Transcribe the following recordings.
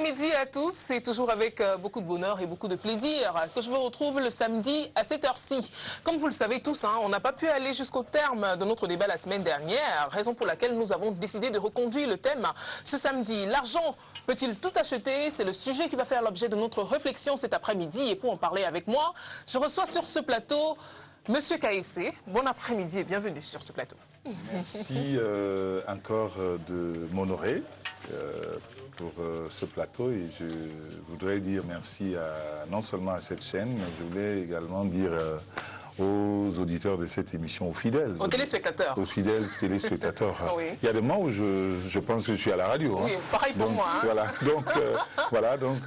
après-midi à tous, c'est toujours avec beaucoup de bonheur et beaucoup de plaisir que je vous retrouve le samedi à cette heure-ci. Comme vous le savez tous, on n'a pas pu aller jusqu'au terme de notre débat la semaine dernière, raison pour laquelle nous avons décidé de reconduire le thème ce samedi. L'argent peut-il tout acheter? C'est le sujet qui va faire l'objet de notre réflexion cet après-midi. Et pour en parler avec moi, je reçois sur ce plateau Monsieur Kaessé. Bon après-midi et bienvenue sur ce plateau. Merci encore de m'honorer pour ce plateau et je voudrais dire merci non seulement à cette chaîne, mais je voulais également dire aux auditeurs de cette émission, aux fidèles. Aux téléspectateurs. Aux fidèles téléspectateurs. Oui. Il y a des moments où je pense que je suis à la radio. Oui, pareil pour moi. Voilà, donc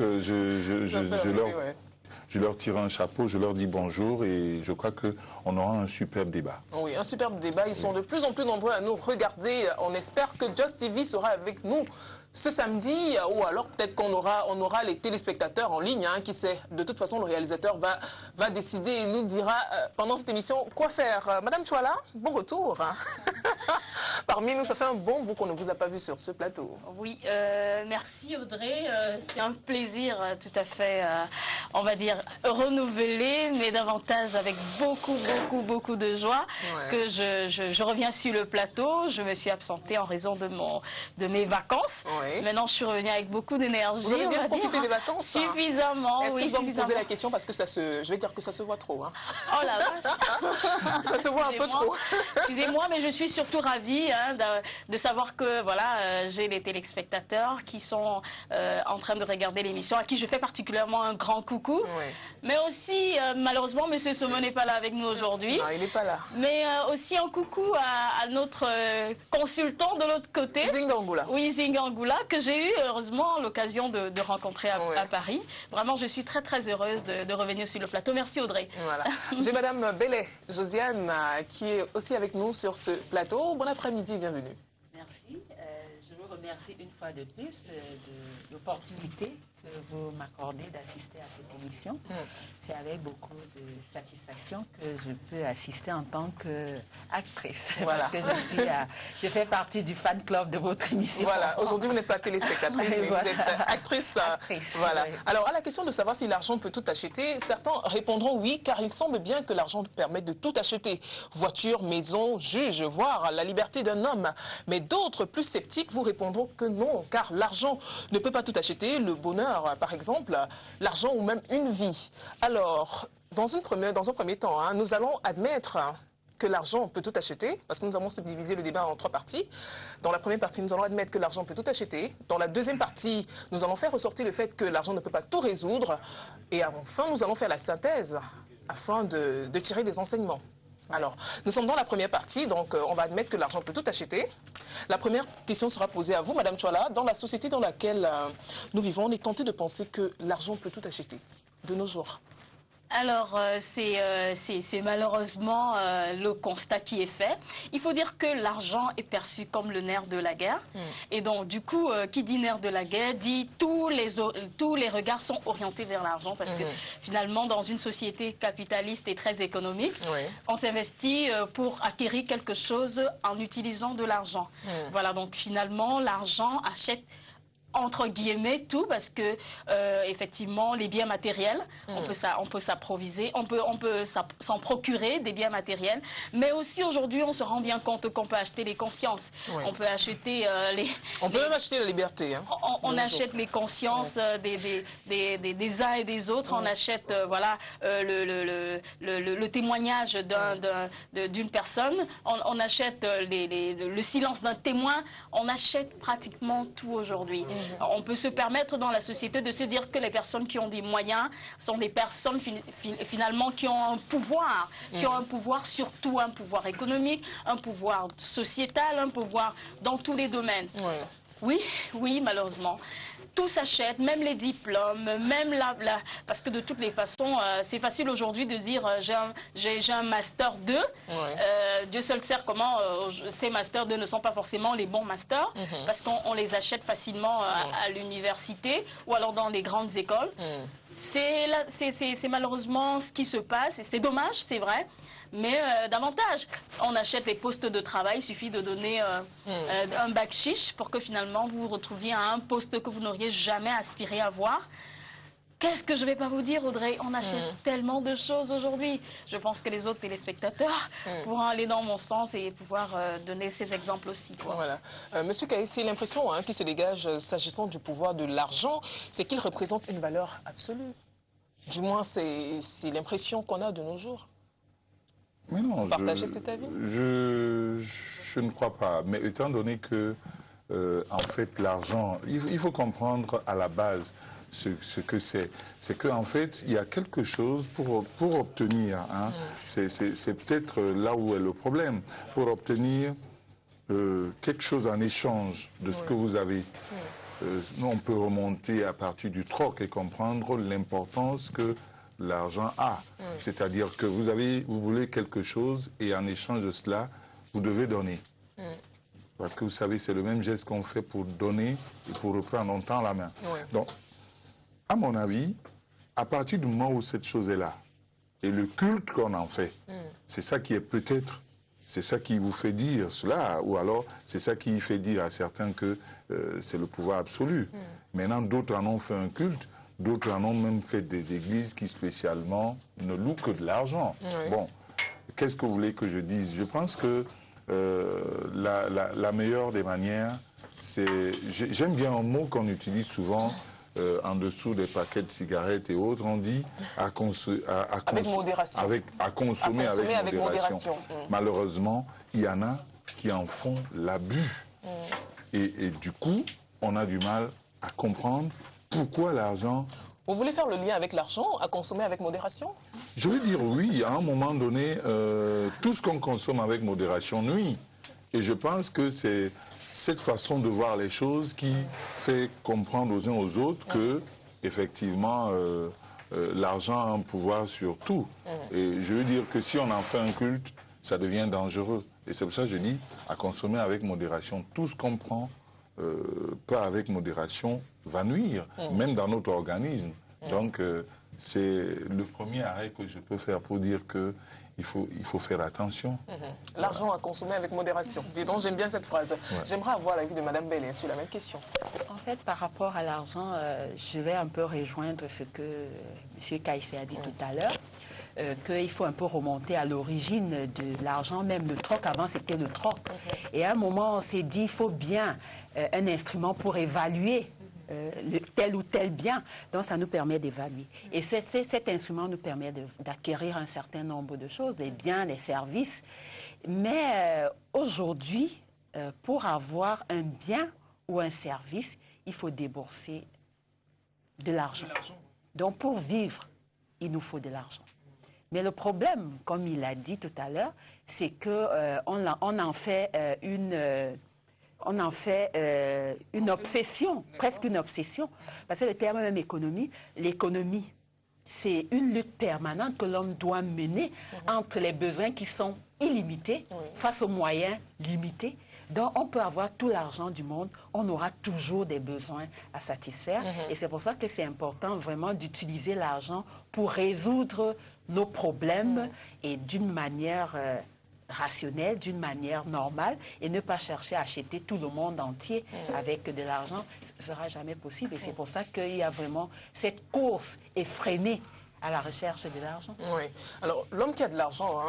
je leur tire un chapeau, je leur dis bonjour et je crois qu'on aura un superbe débat. Oui, un superbe débat. Ils sont de plus en plus nombreux à nous regarder. On espère que Just TV sera avec nous ce samedi, ou alors peut-être qu'on aura les téléspectateurs en ligne, qui sait. De toute façon, le réalisateur va décider et nous dira pendant cette émission quoi faire. Madame Chouala, bon retour. Parmi nous, ça fait un bon bout qu'on ne vous a pas vu sur ce plateau. Oui, merci Audrey. C'est un plaisir tout à fait, on va dire, renouvelé, mais davantage avec beaucoup de joie que je reviens sur le plateau. Je me suis absentée en raison de mes vacances. Oui. Maintenant, je suis revenue avec beaucoup d'énergie. Vous avez bien profité des vacances? Suffisamment, Est-ce que je dois vous poser la question parce que je vais dire que ça se voit trop. Oh la vache. Ça se voit un peu trop. Excusez-moi, mais je suis surtout ravie de savoir que voilà, j'ai les téléspectateurs qui sont en train de regarder l'émission, à qui je fais particulièrement un grand coucou. Oui. Mais aussi, malheureusement, M. Somo n'est pas là avec nous aujourd'hui. Non, il n'est pas là. Mais aussi un coucou à notre consultant de l'autre côté. Zingangula. Oui, Zingangula, que j'ai eu heureusement l'occasion de rencontrer à Paris. Vraiment, je suis très heureuse de revenir sur le plateau. Merci Audrey. Voilà. J'ai Madame Bellet, Josiane, qui est aussi avec nous sur ce plateau. Bon après-midi, bienvenue. Merci. Je vous remercie une fois de plus de l'opportunité que vous m'accordez d'assister à cette émission. C'est avec beaucoup de satisfaction que je peux assister en tant qu'actrice. Voilà. Parce que je fais partie du fan club de votre émission. Voilà. Aujourd'hui, vous n'êtes pas téléspectatrice, mais vous êtes actrice. Voilà. Oui. Alors, à la question de savoir si l'argent peut tout acheter, certains répondront oui, car il semble bien que l'argent permet de tout acheter. Voiture, maison, juge, voire la liberté d'un homme. Mais d'autres, plus sceptiques, vous répondront que non, car l'argent ne peut pas tout acheter. Le bonheur, par exemple, l'argent ou même une vie. Alors, dans un premier temps, nous allons admettre que l'argent peut tout acheter, parce que nous avons subdivisé le débat en 3 parties. Dans la première partie, nous allons admettre que l'argent peut tout acheter. Dans la deuxième partie, nous allons faire ressortir le fait que l'argent ne peut pas tout résoudre. Et enfin, nous allons faire la synthèse afin de tirer des enseignements. Alors, nous sommes dans la première partie, donc on va admettre que l'argent peut tout acheter. La première question sera posée à vous, Madame Chouala. Dans la société dans laquelle nous vivons, on est tenté de penser que l'argent peut tout acheter de nos jours. Alors, c'est malheureusement le constat qui est fait. Il faut dire que l'argent est perçu comme le nerf de la guerre. Et donc, du coup, qui dit nerf de la guerre, dit tous les regards sont orientés vers l'argent. Parce que finalement, dans une société capitaliste et très économique, on s'investit pour acquérir quelque chose en utilisant de l'argent. Voilà, donc finalement, l'argent achète entre guillemets tout, parce que effectivement les biens matériels, on peut s'approviser, on peut s'en procurer des biens matériels, mais aussi aujourd'hui on se rend bien compte qu'on peut acheter les consciences, on peut acheter on peut même acheter la liberté. On achète les consciences des uns et des autres, on achète voilà le témoignage d'une personne, on achète le silence d'un témoin, on achète pratiquement tout aujourd'hui. On peut se permettre dans la société de se dire que les personnes qui ont des moyens sont des personnes finalement qui ont un pouvoir, surtout un pouvoir économique, un pouvoir sociétal, un pouvoir dans tous les domaines. Oui, malheureusement. Tout s'achète, même les diplômes, même parce que de toutes les façons, c'est facile aujourd'hui de dire j'ai un master 2. Dieu seul sait comment ces masters 2 ne sont pas forcément les bons masters, parce qu'on les achète facilement à l'université ou alors dans les grandes écoles. C'est malheureusement ce qui se passe. Et c'est dommage, c'est vrai. Mais davantage, on achète les postes de travail, il suffit de donner un bac chiche pour que finalement vous vous retrouviez à un poste que vous n'auriez jamais aspiré à voir. Qu'est-ce que je ne vais pas vous dire, Audrey? On achète tellement de choses aujourd'hui. Je pense que les autres téléspectateurs pourront aller dans mon sens et pouvoir donner ces exemples aussi. Quoi. Voilà. Monsieur Kaïssi, l'impression qui se dégage s'agissant du pouvoir de l'argent, c'est qu'il représente une valeur absolue. Du moins, c'est l'impression qu'on a de nos jours. Mais non, Partagez cet avis? Je ne crois pas. Mais étant donné que, en fait, l'argent, il faut comprendre à la base ce que c'est. C'est qu'en fait, il y a quelque chose pour obtenir. Hein, c'est peut-être là où est le problème. Pour obtenir quelque chose en échange de ce que vous avez. Nous, on peut remonter à partir du troc et comprendre l'importance que l'argent a. C'est-à-dire que vous voulez quelque chose et en échange de cela, vous devez donner. Parce que vous savez, c'est le même geste qu'on fait pour donner et pour reprendre longtemps la main. Donc, à mon avis, à partir du moment où cette chose est là, et le culte qu'on en fait, c'est ça qui est peut-être, c'est ça qui vous fait dire cela, ou alors c'est ça qui fait dire à certains que c'est le pouvoir absolu. Maintenant, d'autres en ont fait un culte. D'autres en ont même fait des églises qui spécialement ne louent que de l'argent. Bon, qu'est-ce que vous voulez que je dise? Je pense que la meilleure des manières, c'est... J'aime bien un mot qu'on utilise souvent en dessous des paquets de cigarettes et autres. On dit avec modération. À consommer avec modération. Malheureusement, il y en a qui en font l'abus. Et du coup, on a du mal à comprendre pourquoi l'argent... Vous voulez faire le lien avec l'argent, à consommer avec modération? Je veux dire oui, à un moment donné, tout ce qu'on consomme avec modération nuit. Et je pense que c'est cette façon de voir les choses qui fait comprendre aux uns aux autres que, effectivement, l'argent a un pouvoir sur tout. Et je veux dire que si on en fait un culte, ça devient dangereux. Et c'est pour ça que je dis à consommer avec modération. Tout ce qu'on prend pas avec modération va nuire, même dans notre organisme. Donc, c'est le premier arrêt que je peux faire pour dire qu'il faut faire attention. L'argent à consommer avec modération. Dis donc, j'aime bien cette phrase. J'aimerais avoir l'avis de Mme Bellé sur la même question. En fait, par rapport à l'argent, je vais un peu rejoindre ce que M. Kaïssi a dit tout à l'heure. Qu'il faut un peu remonter à l'origine de l'argent, même le troc. Avant, c'était le troc. Et à un moment, on s'est dit, il faut bien un instrument pour évaluer tel ou tel bien. Donc, ça nous permet d'évaluer. Et cet instrument nous permet d'acquérir un certain nombre de choses, les biens, les services. Mais aujourd'hui, pour avoir un bien ou un service, il faut débourser de l'argent. Donc, pour vivre, il nous faut de l'argent. Mais le problème, comme il a dit tout à l'heure, c'est qu'on en fait une obsession, presque une obsession. Parce que le terme même l'économie, c'est une lutte permanente que l'homme doit mener entre les besoins qui sont illimités face aux moyens limités. Donc, on peut avoir tout l'argent du monde, on aura toujours des besoins à satisfaire. Et c'est pour ça que c'est important vraiment d'utiliser l'argent pour résoudre nos problèmes et d'une manière rationnelle, d'une manière normale, et ne pas chercher à acheter tout le monde entier avec de l'argent. Ce ne sera jamais possible. Et c'est pour ça qu'il y a vraiment cette course effrénée à la recherche de l'argent. Oui. Alors, l'homme qui a de l'argent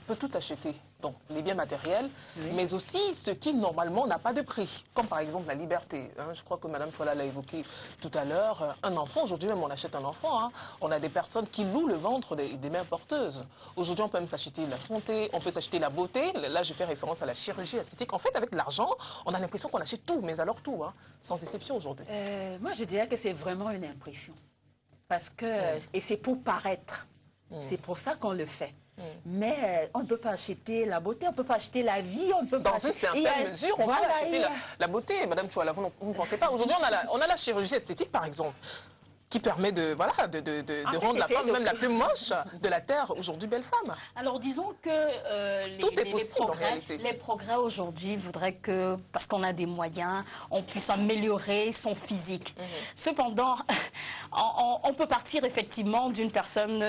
peut tout acheter. Donc, les biens matériels, mais aussi ce qui, normalement, n'a pas de prix. Comme, par exemple, la liberté. Je crois que Mme Chouala l'a évoqué tout à l'heure. Un enfant, aujourd'hui même, on achète un enfant. On a des personnes qui louent le ventre des mères porteuses. Aujourd'hui, on peut même s'acheter la santé, on peut s'acheter la beauté. Là, je fais référence à la chirurgie esthétique. En fait, avec l'argent, on a l'impression qu'on achète tout, mais alors tout, sans exception aujourd'hui. Moi, je dirais que c'est vraiment une impression. Parce que, et c'est pour paraître. C'est pour ça qu'on le fait. Mais on ne peut pas acheter la beauté, on ne peut pas acheter la vie, on ne peut pas acheter... Dans une certaine mesure, on peut acheter la beauté, Madame Chouala, vous ne pensez pas? Aujourd'hui, on a la chirurgie esthétique, par exemple. qui permet de, voilà, de rendre la femme même la plus moche de la terre, aujourd'hui belle femme. Alors disons que Tout est possible, en réalité. les progrès aujourd'hui voudraient que, parce qu'on a des moyens, on puisse améliorer son physique. Cependant, on peut partir effectivement d'une personne...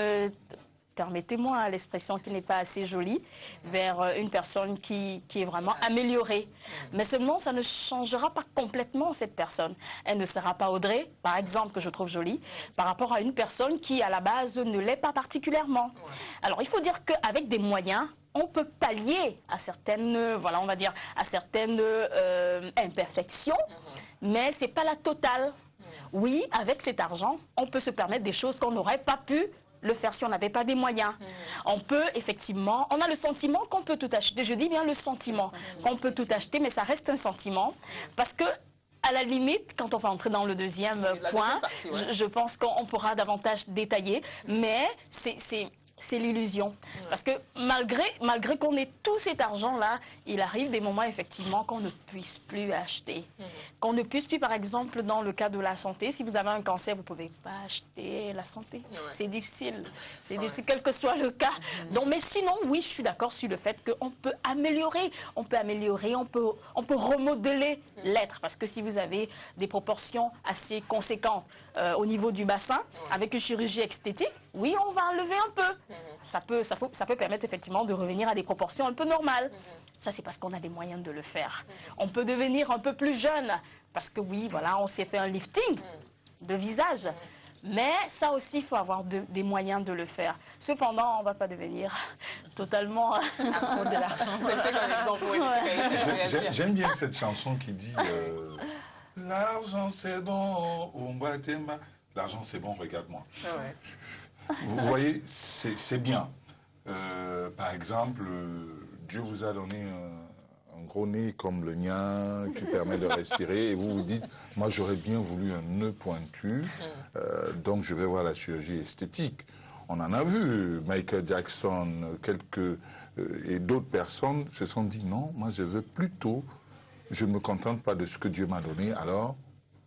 permettez-moi l'expression qui n'est pas assez jolie, vers une personne qui est vraiment améliorée. Mais seulement, ça ne changera pas complètement cette personne. Elle ne sera pas Audrey, par exemple, que je trouve jolie, par rapport à une personne qui, à la base, ne l'est pas particulièrement. Alors, il faut dire qu'avec des moyens, on peut pallier à certaines, voilà, on va dire, à certaines imperfections, mais ce n'est pas la totale. Oui, avec cet argent, on peut se permettre des choses qu'on n'aurait pas pu le faire si on n'avait pas des moyens. On peut effectivement, on a le sentiment qu'on peut tout acheter. Je dis bien le sentiment qu'on peut tout acheter, mais ça reste un sentiment parce que à la limite, quand on va entrer dans le deuxième point, je pense qu'on pourra davantage détailler, mais c'est l'illusion. Parce que malgré qu'on ait tout cet argent-là, il arrive des moments effectivement qu'on ne puisse plus acheter. Qu'on ne puisse plus, par exemple, dans le cas de la santé, si vous avez un cancer, vous ne pouvez pas acheter la santé. C'est difficile. C'est difficile, quel que soit le cas. Donc, mais sinon, oui, je suis d'accord sur le fait qu'on peut améliorer. On peut améliorer, on peut remodeler l'être. Parce que si vous avez des proportions assez conséquentes au niveau du bassin, avec une chirurgie esthétique, oui, on va enlever un peu. Ça peut permettre effectivement de revenir à des proportions un peu normales. Ça, c'est parce qu'on a des moyens de le faire. On peut devenir un peu plus jeune, parce que oui, voilà, on s'est fait un lifting de visage. Mais ça aussi, il faut avoir des moyens de le faire. Cependant, on ne va pas devenir totalement à cause de l'argent. J'aime bien cette chanson qui dit l'argent c'est bon, l'argent c'est bon, regarde-moi. Vous voyez, c'est bien. Par exemple, Dieu vous a donné un gros nez comme le mien qui permet de respirer et vous vous dites, moi j'aurais bien voulu un nœud pointu, donc je vais voir la chirurgie esthétique. On en a vu, Michael Jackson, et d'autres personnes se sont dit, non, moi je veux plutôt, je ne me contente pas de ce que Dieu m'a donné, alors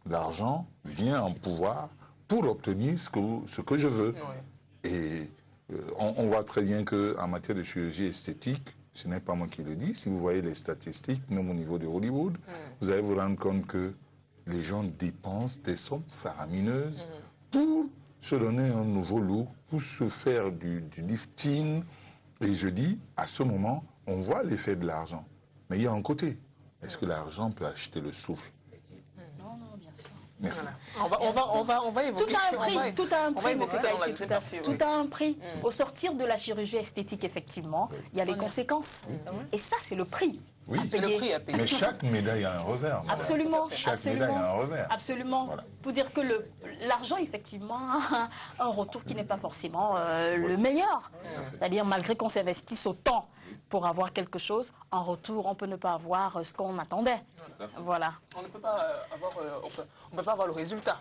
l'argent vient en pouvoir pour obtenir ce que je veux. Et on voit très bien qu'en matière de chirurgie esthétique, ce n'est pas moi qui le dis, si vous voyez les statistiques, même au niveau de Hollywood, vous allez vous rendre compte que les gens dépensent des sommes faramineuses pour se donner un nouveau look, pour se faire du lifting. Et je dis, à ce moment, on voit l'effet de l'argent. Mais il y a un côté. Est-ce que l'argent peut acheter le souffle? Non, bien sûr. Merci. Voilà. On va évoquer. Tout a un prix, tout a un prix. Au sortir de la chirurgie esthétique, effectivement, il y a les conséquences. Et ça, c'est le prix. Oui, c'est le prix à payer. Mais chaque médaille a un revers. Madame. Absolument. Chaque médaille a un revers. Absolument. Voilà. Pour dire que l'argent, effectivement, a un retour qui n'est pas forcément le meilleur. C'est-à-dire, malgré qu'on s'investisse autant pour avoir quelque chose, en retour, on peut ne pas avoir ce qu'on attendait. Voilà. On ne peut pas avoir le résultat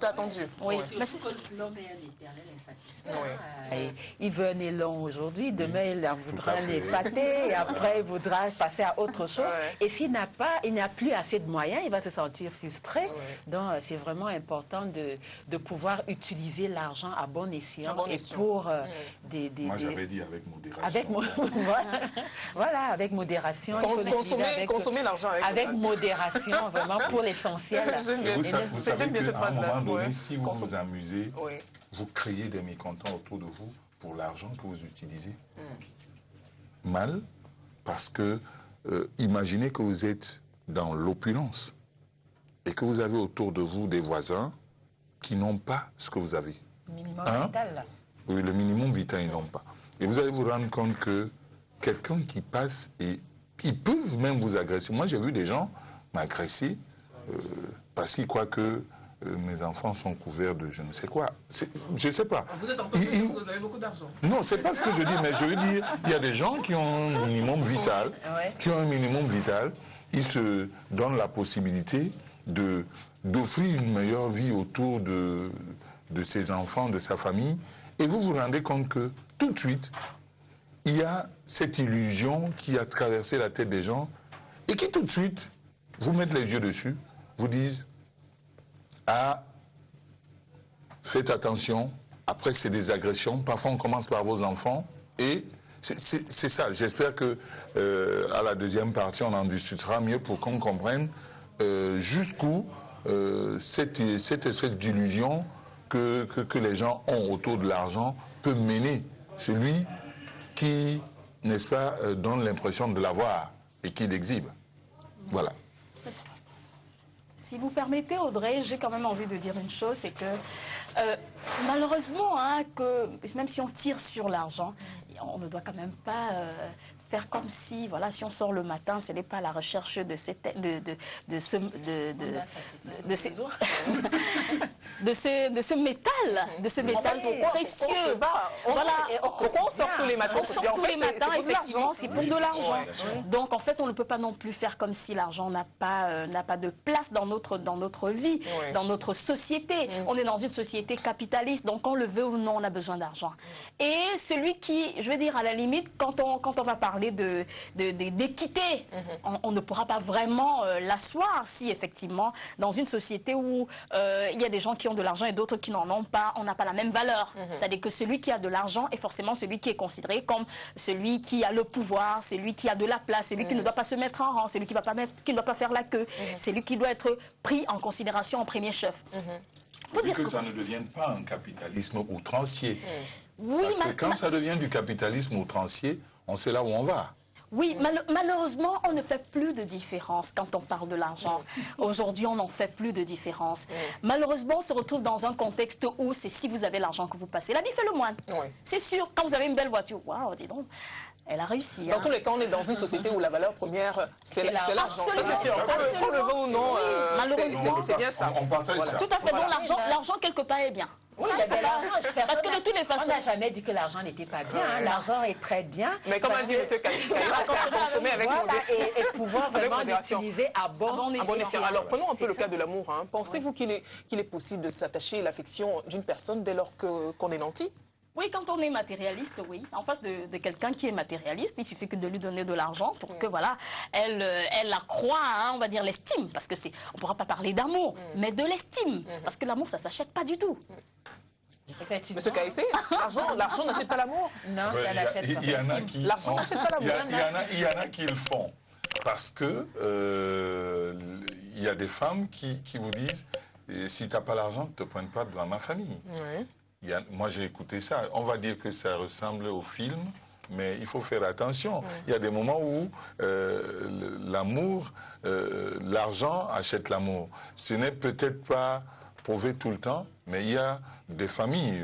attendu. Oui. Mais c'est que l'homme est un éternel insatisfait. Il veut un élan aujourd'hui, demain il voudra l'épater, et après il voudra passer à autre chose. Et s'il n'a plus assez de moyens, il va se sentir frustré. Donc c'est vraiment important de pouvoir utiliser l'argent à bon escient. Et pour des... Moi j'avais dit avec modération. Voilà, avec modération. Consommer l'argent avec modération, vraiment, pour l'essentiel. Vous savez qu'à un moment donné, si vous vous amusez, vous créez des mécontents autour de vous pour l'argent que vous utilisez. Mal, parce que imaginez que vous êtes dans l'opulence et que vous avez autour de vous des voisins qui n'ont pas ce que vous avez. Minimum vital. Oui, le minimum vital, ils n'ont pas. Et vous allez vous rendre compte que quelqu'un qui passe et ils peuvent même vous agresser. Moi, j'ai vu des gens m'agresser parce qu'ils croient que mes enfants sont couverts de je ne sais quoi. Je ne sais pas. Vous êtes en train de dire que vous avez beaucoup d'argent. Non, c'est pas ce que je dis, mais je veux dire, il y a des gens qui ont un minimum vital, ils se donnent la possibilité d'offrir une meilleure vie autour de ses enfants, de sa famille, et vous vous rendez compte que tout de suite, il y a cette illusion qui a traversé la tête des gens et qui tout de suite vous mettent les yeux dessus, vous disent « Ah, faites attention. Après, c'est des agressions. Parfois, on commence par vos enfants. Et c'est ça. J'espère que à la deuxième partie, on en discutera mieux pour qu'on comprenne jusqu'où cette espèce d'illusion que les gens ont autour de l'argent peut mener celui qui, n'est-ce pas, donne l'impression de l'avoir et qui l'exhibe. Voilà. Si vous permettez, Audrey, j'ai quand même envie de dire une chose, c'est que malheureusement, hein, que même si on tire sur l'argent, on ne doit quand même pas faire comme si, voilà, si on sort le matin, ce n'est pas la recherche de ce métal précieux. Pourquoi on sort tous les matins? On sort tous les matins, effectivement, c'est pour de l'argent. Donc, en fait, on ne peut pas non plus faire comme si l'argent n'a pas de place dans notre vie, dans notre société. On est dans une société capitaliste, donc on le veut ou non, on a besoin d'argent. Et celui qui, je veux dire, à la limite, quand on va parler d'équité, on ne pourra pas vraiment l'asseoir si, effectivement, dans une société où il y a des gens qui ont de l'argent et d'autres qui n'en ont pas, on n'a pas la même valeur. C'est-à-dire que celui qui a de l'argent est forcément celui qui est considéré comme celui qui a le pouvoir, celui qui a de la place, celui qui ne doit pas se mettre en rang, celui qui ne doit pas faire la queue, celui qui doit être pris en considération en premier chef. Faut dire que ça ne devienne pas un capitalisme outrancier. Oui, parce que quand ça devient du capitalisme outrancier, on sait là où on va. Oui, malheureusement, on ne fait plus de différence quand on parle de l'argent. Aujourd'hui, on n'en fait plus de différence. Malheureusement, on se retrouve dans un contexte où c'est si vous avez l'argent que vous passez. La vie fait le moine. C'est sûr, quand vous avez une belle voiture, waouh, dis donc, elle a réussi. Dans tous les cas, on est dans une société où la valeur première, c'est l'argent. C'est sûr, qu'on le veut ou non, c'est bien ça. On partage ça. Tout à fait, donc l'argent quelque part est bien. Oui, parce que de toutes les façons... On n'a jamais dit que l'argent n'était pas bien. Hein. L'argent est très bien. Mais comme a dit M. Kaïs, c'est à consommer avec modération. Et pouvoir vraiment l'utiliser à bon escient. Alors, prenons un peu le cas de l'amour. Hein. Pensez-vous qu'il est possible de s'attacher à l'affection d'une personne dès lors qu'on est nanti? Oui, quand on est matérialiste, oui. En face de quelqu'un qui est matérialiste, il suffit que de lui donner de l'argent pour que, voilà, elle accroît, hein, on va dire, l'estime. Parce que on ne pourra pas parler d'amour, mais de l'estime. Parce que l'amour, ça ne s'achète pas du tout. Monsieur Kaïssé, l'argent n'achète pas l'amour? Non, ça n'achète pas. L'argent n'achète pas l'amour. Il y en a qui le font. Parce que il y a des femmes qui vous disent, si tu n'as pas l'argent, ne te pointe pas devant ma famille. Moi, j'ai écouté ça. On va dire que ça ressemble au film, mais il faut faire attention. Il y a des moments où l'amour, l'argent achète l'amour. Ce n'est peut-être pas prouvé tout le temps, mais il y a des familles.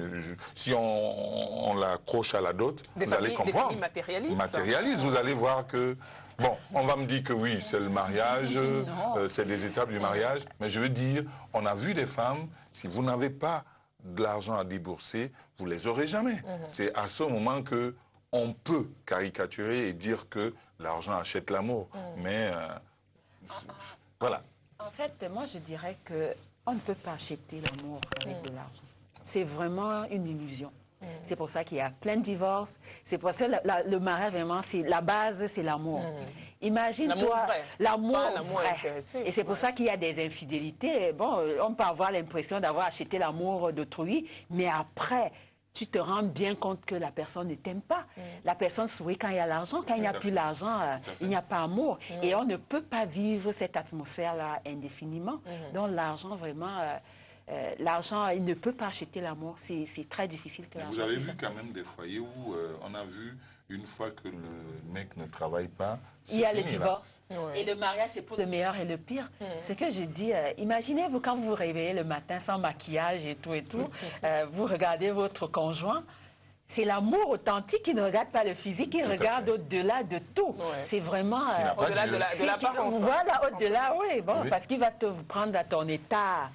Si on l'accroche à la dot, vous allez comprendre. Des familles matérialistes. Matérialistes, vous allez voir que... Bon, on va me dire que oui, c'est le mariage, c'est des étapes du mariage, mais je veux dire, on a vu des femmes, si vous n'avez pas de l'argent à débourser, vous les aurez jamais. C'est à ce moment que on peut caricaturer et dire que l'argent achète l'amour. Mais voilà. En fait, moi je dirais que on ne peut pas acheter l'amour avec de l'argent. C'est vraiment une illusion. C'est pour ça qu'il y a plein de divorces. C'est pour ça que le mariage, vraiment, la base, c'est l'amour. Imagine-toi, l'amour vrai. Et c'est pour ça qu'il y a des infidélités. Bon, on peut avoir l'impression d'avoir acheté l'amour d'autrui, mais après, tu te rends bien compte que la personne ne t'aime pas. La personne sourit quand il y a l'argent. Quand il n'y a plus l'argent, il n'y a pas amour. Et on ne peut pas vivre cette atmosphère-là indéfiniment. Donc l'argent, vraiment... l'argent, il ne peut pas acheter l'amour. C'est très difficile que l'argent... Vous avez vu quand même des foyers où on a vu, une fois que le mec ne travaille pas, il y a le divorce. Et le mariage, c'est pour le meilleur et le pire. Ce que je dis, imaginez-vous quand vous vous réveillez le matin sans maquillage et tout, vous regardez votre conjoint. C'est l'amour authentique qui ne regarde pas le physique, qui regarde au-delà de tout. C'est vraiment... au-delà de l'apparence. Voilà, au-delà, oui. Bon, parce qu'il va te prendre à ton état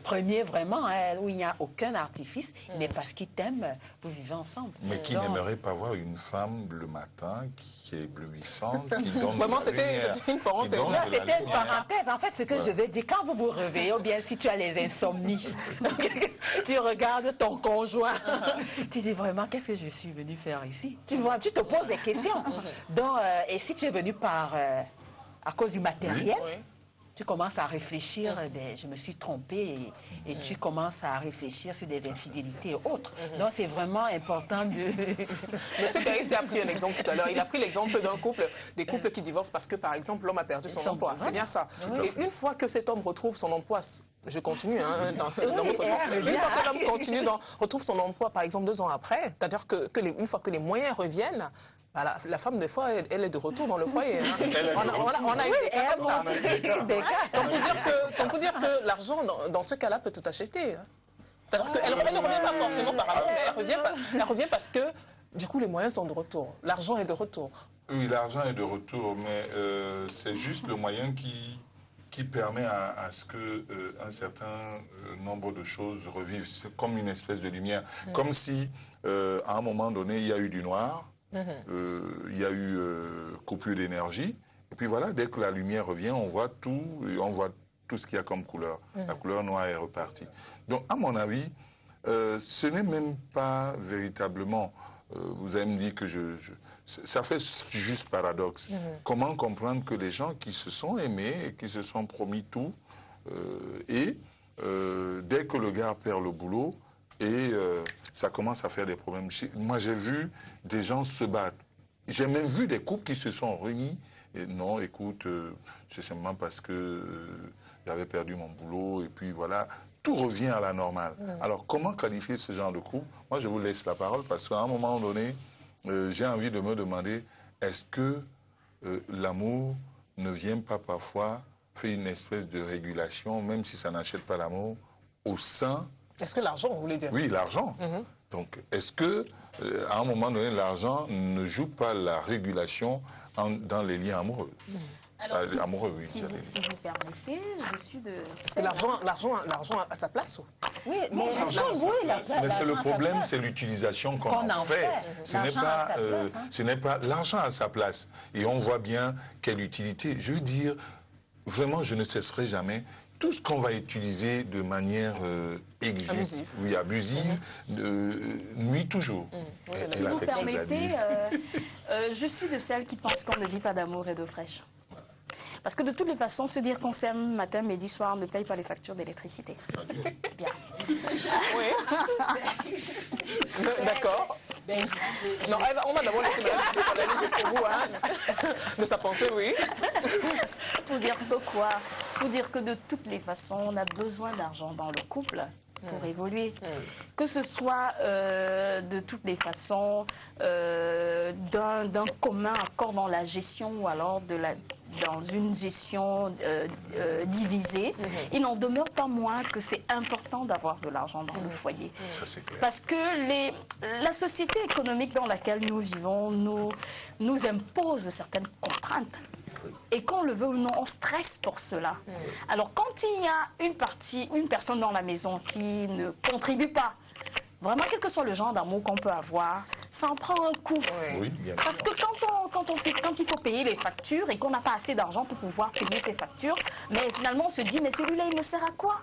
premier, vraiment, où il n'y a aucun artifice, mais parce qu'il t'aime, vous vivez ensemble. Mais qui n'aimerait pas voir une femme le matin qui est éblouissante, qui donne vraiment, c'était une parenthèse. Non, c'était une parenthèse. En fait, ce que je veux dire, quand vous vous réveillez, ou bien si tu as les insomnies, tu regardes ton conjoint, tu dis vraiment, qu'est-ce que je suis venue faire ici? Tu vois, tu te poses des questions. Donc, et si tu es venu à cause du matériel, tu commences à réfléchir, ben, je me suis trompée, et tu commences à réfléchir sur des infidélités et autres. Donc, c'est vraiment important de... Monsieur Caïs a pris un exemple tout à l'heure. Il a pris l'exemple d'un couple, des couples qui divorcent parce que, par exemple, l'homme a perdu son emploi. C'est bien ça. Et une fois que cet homme retrouve son emploi, je continue dans votre sens. Une fois que l'homme retrouve son emploi, par exemple, 2 ans après, c'est-à-dire une fois que les moyens reviennent, bah, la femme, des fois, elle est de retour dans le foyer. Hein. On a eu des cas comme ça. Donc, pour dire que l'argent, dans ce cas-là, peut tout acheter. Hein. C'est-à-dire qu'elle ne revient pas forcément par amour, mais elle revient parce que, du coup, les moyens sont de retour. L'argent est de retour. Oui, l'argent est de retour, mais c'est juste le moyen qui permet à ce que un certain nombre de choses revivent. C'est comme une espèce de lumière. Comme si, à un moment donné, il y a eu du noir, il y a eu coupure d'énergie, et puis voilà, dès que la lumière revient, on voit tout ce qu'il y a comme couleur. La couleur noire est repartie. Donc, à mon avis, ce n'est même pas véritablement... vous allez me dire que ça fait juste paradoxe. Comment comprendre que les gens qui se sont aimés et qui se sont promis tout, dès que le gars perd le boulot, ça commence à faire des problèmes. Moi, j'ai vu des gens se battre. J'ai même vu des couples qui se sont réunis. Et non, écoute, c'est simplement parce que j'avais perdu mon boulot, et puis voilà. Tout revient à la normale. Alors, comment qualifier ce genre de couple? Moi, je vous laisse la parole, parce qu'à un moment donné, j'ai envie de me demander, est-ce que l'amour ne vient pas parfois faire une espèce de régulation, même si ça n'achète pas l'amour, au sein... Est-ce que l'argent, vous voulez dire? Oui, l'argent. Donc, est-ce que, à un moment donné, l'argent ne joue pas la régulation dans les liens amoureux? Alors, si vous permettez, je suis de... L'argent a sa place. Oui, mais c'est le problème, c'est l'utilisation qu'on en fait. Ce n'est pas l'argent à sa place. Et on voit bien quelle utilité. Je veux dire, vraiment, je ne cesserai jamais. Tout ce qu'on va utiliser de manière abusive, nuit toujours. Si vous permettez, je suis de celles qui pensent qu'on ne vit pas d'amour et d'eau fraîche. Parce que de toutes les façons, se dire qu'on s'aime matin, midi, soir, on ne paye pas les factures d'électricité. Bien. Oui. D'accord. Non, on va d'abord laisser Madame aller jusqu'au bout de sa pensée, oui. Pour dire que quoi? Pour dire que de toutes les façons, on a besoin d'argent dans le couple pour évoluer. Que ce soit de toutes les façons d'un commun accord dans la gestion ou alors dans une gestion divisée, il n'en demeure pas moins que c'est important d'avoir de l'argent dans le foyer. Ça, c'est clair. Parce que la société économique dans laquelle nous vivons nous impose certaines contraintes. Et qu'on le veut ou non, on stresse pour cela. Alors quand il y a une personne dans la maison qui ne contribue pas, vraiment quel que soit le genre d'amour qu'on peut avoir, ça en prend un coup. Oui, bien Parce que quand il faut payer les factures et qu'on n'a pas assez d'argent pour pouvoir payer ces factures, mais finalement on se dit, mais celui-là il me sert à quoi?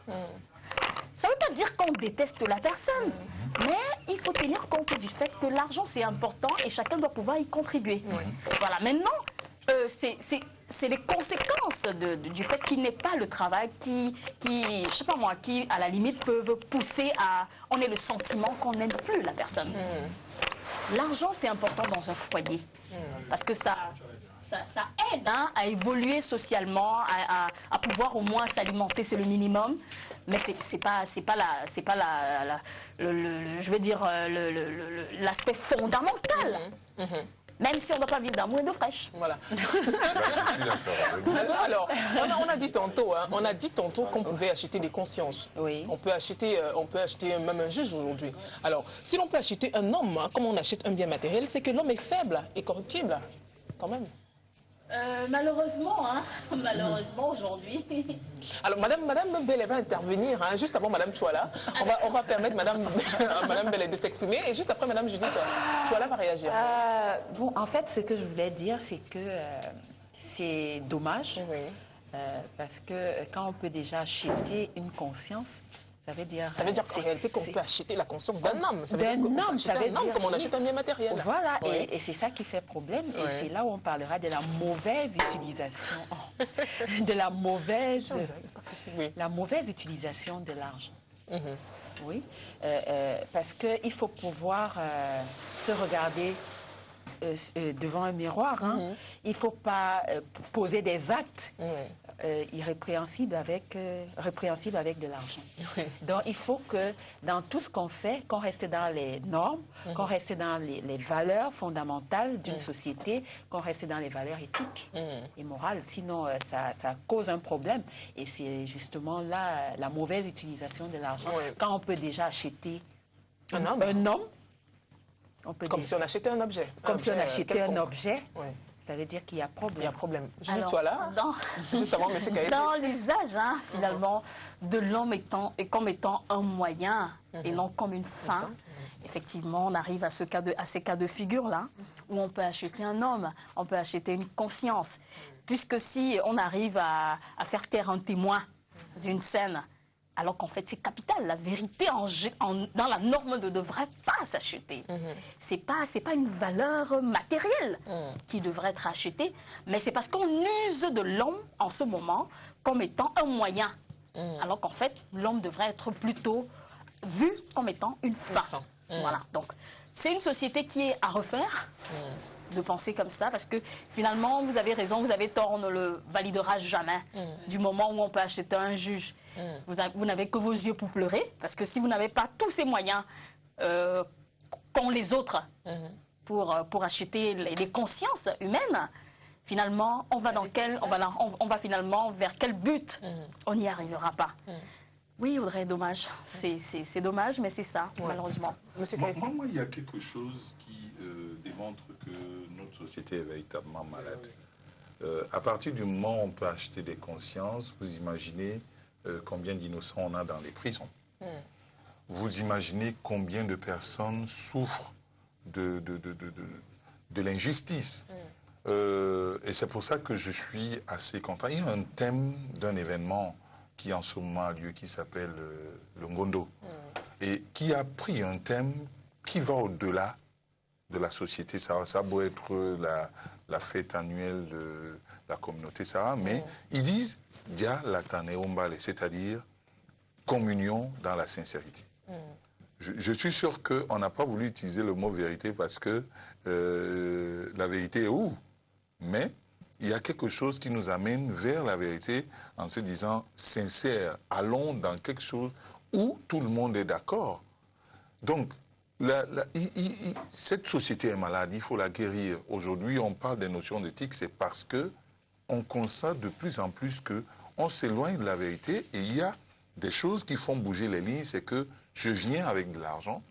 Ça ne veut pas dire qu'on déteste la personne, mais il faut tenir compte du fait que l'argent c'est important et chacun doit pouvoir y contribuer. Voilà, maintenant, c'est les conséquences du fait qu'il n'ait pas le travail qui, je sais pas moi, qui à la limite peuvent pousser à, on ait le sentiment qu'on n'aime plus la personne. L'argent c'est important dans un foyer parce que ça aide à évoluer socialement, à pouvoir au moins s'alimenter, c'est le minimum, mais c'est pas je veux dire l'aspect fondamental. Même si on ne doit pas vivre d'amour et d'eau fraîche. Voilà. Alors, on a dit tantôt qu'on pouvait acheter des consciences. Oui. On peut acheter même un juge aujourd'hui. Alors, si l'on peut acheter un homme, comme on achète un bien matériel, c'est que l'homme est faible et corruptible, quand même. Malheureusement, malheureusement aujourd'hui. Alors, Madame Bellet va intervenir, juste avant Madame Touala. On va permettre Madame Bellet de s'exprimer et juste après Madame Judith Touala va réagir. Bon, en fait, ce que je voulais dire, c'est que c'est dommage parce que quand on peut déjà acheter une conscience, Ça veut dire qu'en réalité, qu'on peut acheter la conscience d'un homme. Ça veut d'un dire qu'on peut homme, acheter ça veut un homme dire, comme on oui. achète un bien matériel. Voilà, Oui. et c'est ça qui fait problème. Et Oui. c'est là où on parlera de la mauvaise utilisation, de la mauvaise, Oui. la mauvaise utilisation de l'argent. Oui, parce qu'il faut pouvoir se regarder devant un miroir. Hein. Il ne faut pas poser des actes irrépréhensibles avec de l'argent. Oui. Donc, il faut que dans tout ce qu'on fait, qu'on reste dans les normes, qu'on reste dans les valeurs fondamentales d'une société, qu'on reste dans les valeurs éthiques et morales. Sinon, ça cause un problème. Et c'est justement là la mauvaise utilisation de l'argent. Oui. Quand on peut déjà acheter Un homme. on peut Comme déjà- si on achetait un objet. comme si on achetait un quelconque. objet, Oui. ça veut dire qu'il y a problème. Il y a un problème. Je dis Alors, toi là, juste avant, M. Kaye. Dans l'usage, hein, finalement, de l'homme comme étant un moyen et non comme une fin, effectivement, on arrive à ces cas de figure-là, où on peut acheter un homme, on peut acheter une conscience. Puisque si on arrive à faire taire un témoin d'une scène, alors qu'en fait c'est capital, la vérité dans la norme ne devrait pas s'acheter. C'est pas une valeur matérielle qui devrait être achetée, mais c'est parce qu'on use de l'homme en ce moment comme étant un moyen, alors qu'en fait l'homme devrait être plutôt vu comme étant une fin. Voilà. Donc c'est une société qui est à refaire. De penser comme ça, parce que finalement, vous avez raison, vous avez tort, on ne le validera jamais. Du moment où on peut acheter un juge, vous n'avez que vos yeux pour pleurer, parce que si vous n'avez pas tous ces moyens qu'ont les autres pour acheter les consciences humaines, finalement, on va finalement vers quel but? On n'y arrivera pas. Oui, Audrey, dommage. C'est dommage, mais c'est ça, malheureusement. Monsieur Kaye. Moi, il y a quelque chose qui démontre que notre société est véritablement malade. À partir du moment où on peut acheter des consciences, vous imaginez combien d'innocents on a dans les prisons. Vous imaginez combien de personnes souffrent de l'injustice. Et c'est pour ça que je suis assez content. Il y a un thème d'un événement qui en ce moment a lieu, qui s'appelle le Ngondo, et qui a pris un thème qui va au-delà de la société. Ça a beau être la fête annuelle de la communauté Sahara, mais ils disent Dia Latane Ombale, c'est-à-dire communion dans la sincérité. Je suis sûr qu'on n'a pas voulu utiliser le mot vérité parce que la vérité est où? Mais il y a quelque chose qui nous amène vers la vérité en se disant sincère. Allons dans quelque chose où tout le monde est d'accord. Donc, cette société est malade, il faut la guérir. Aujourd'hui, on parle des notions d'éthique, c'est parce que on constate de plus en plus qu'on s'éloigne de la vérité et il y a des choses qui font bouger les lignes, c'est que je viens avec de l'argent